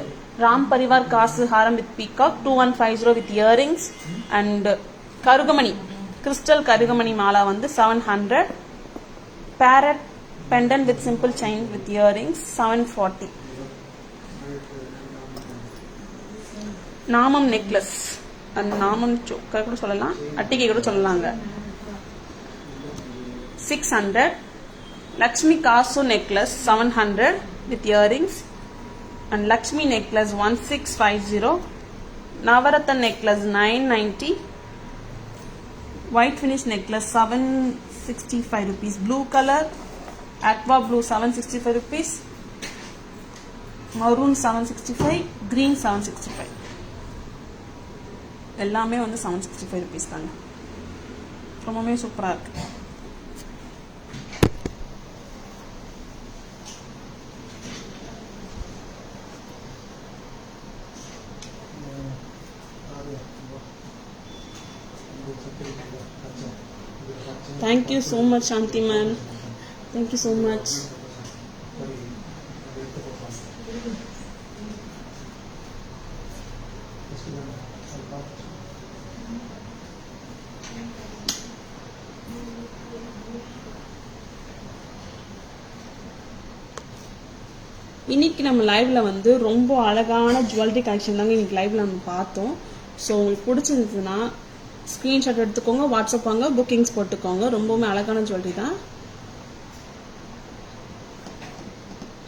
ராம் பரிவார் காசு ஹாரம் with peacock 2150 with earrings, and கருகமணி crystal கருகமணி Mala வந்து 700, parrot pendant with simple chain with earrings 740. நாமம் necklace and நாமம் சோக்கர் கூட சொல்லலாம், அட்டிகை கூட சொல்லலாங்க 600. Lakshmi Kasu necklace 700 with earrings, and Lakshmi necklace 1650. Navaratna necklace 990. White finish necklace 765 rupees. Blue color aqua blue 765 rupees. Maroon 765, green 765. எல்லாமே வந்து 765 rupees தாங்க. ரொம்பவே சூப்பரா இருக்கு. Thank you so much, Shanti ma'am. Thank you so much. இன்னைக்கு நம்ம லைவ்ல வந்து ரொம்ப அழகான ஜுவல்லரி கலெக்ஷன் தாங்க இன்னைக்கு லைவ்ல நம்ம பார்த்தோம். ஸோ உங்களுக்கு பிடிச்சிருந்ததுன்னா ஸ்கிரீன்ஷாட் எடுத்துக்கோங்க, வாட்ஸ்அப் வாங்க, புக்கிங்ஸ் போட்டுக்கோங்க. ரொம்பவுமே அழகான ஜுவல்லரி தான்.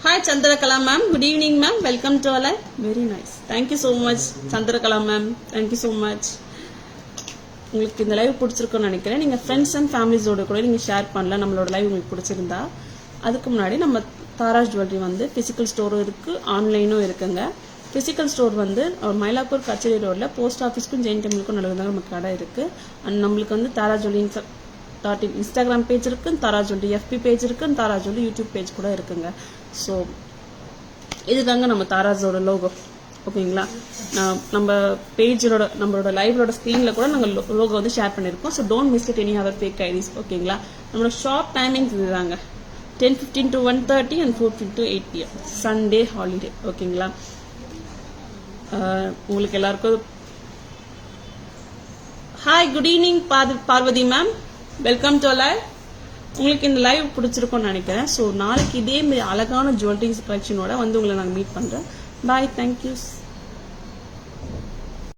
Hi Chandrakala ma'am, good evening ma'am, welcome to our live. Very nice, thank you so much Chandrakala ma'am, thank you so much. உங்களுக்கு இந்த லைவ் பிடிச்சிருக்குன்னு நினைக்கிறேன். நீங்கள் ஃப்ரெண்ட்ஸ் அண்ட் ஃபேமிலிஸோட கூட நீங்கள் ஷேர் பண்ணலாம் நம்மளோட லைவ் உங்களுக்கு பிடிச்சிருந்தா. அதுக்கு முன்னாடி நம்ம தாராஸ் ஜுவல்லரி வந்து ஃபிசிக்கல் ஸ்டோரும் இருக்குது, ஆன்லைனும் இருக்குங்க. ஃபிசிக்கல் ஸ்டோர் வந்து மயிலாப்பூர் கச்சேரி ரோடில் போஸ்ட் ஆஃபீஸ்க்கும் ஜெயின் டெம்பிளுக்கும் நடுவில் தான் நமக்கு கடை இருக்குது. அண்ட் நம்மளுக்கு வந்து தாரா ஜுவல்லி இன்ஸ்டாகிராம் பேஜ் இருக்குது, தாரா ஜுவல்லி FB பேஜ் இருக்குது, தாரா ஜுவல்லி யூடியூப் பேஜ் கூட இருக்குங்க. ஸோ இதுதாங்க நம்ம தாராஸோட லோகோ. ஓகேங்களா, நம்ம பேஜோட நம்மளோட லைவோட ஸ்க்ரீனில் கூட நாங்கள் லோகோ வந்து ஷேர் பண்ணியிருக்கோம். So don't miss it any our fake IDs. ஓகேங்களா, நம்மளோட ஷாப் டைமிங்ஸ் இதுதாங்க 10:15 to 1:30 and 4:15 to 8 PM Sunday holiday. ஓகேங்களா, உங்களுக்கு எல்லாருக்கும் hi, good evening Parvathi ma'am, welcome to live. உங்களுக்கு இந்த லைவ் பிடிச்சிருக்கும்னு நினைக்கிறேன். ஸோ நாளைக்கு இதே மாதிரி அழகான ஜுவல்லரிஸ் கலெக்ஷனோட வந்து உங்களை நாங்கள் மீட் பண்ணுறேன். பாய், தேங்க்யூ.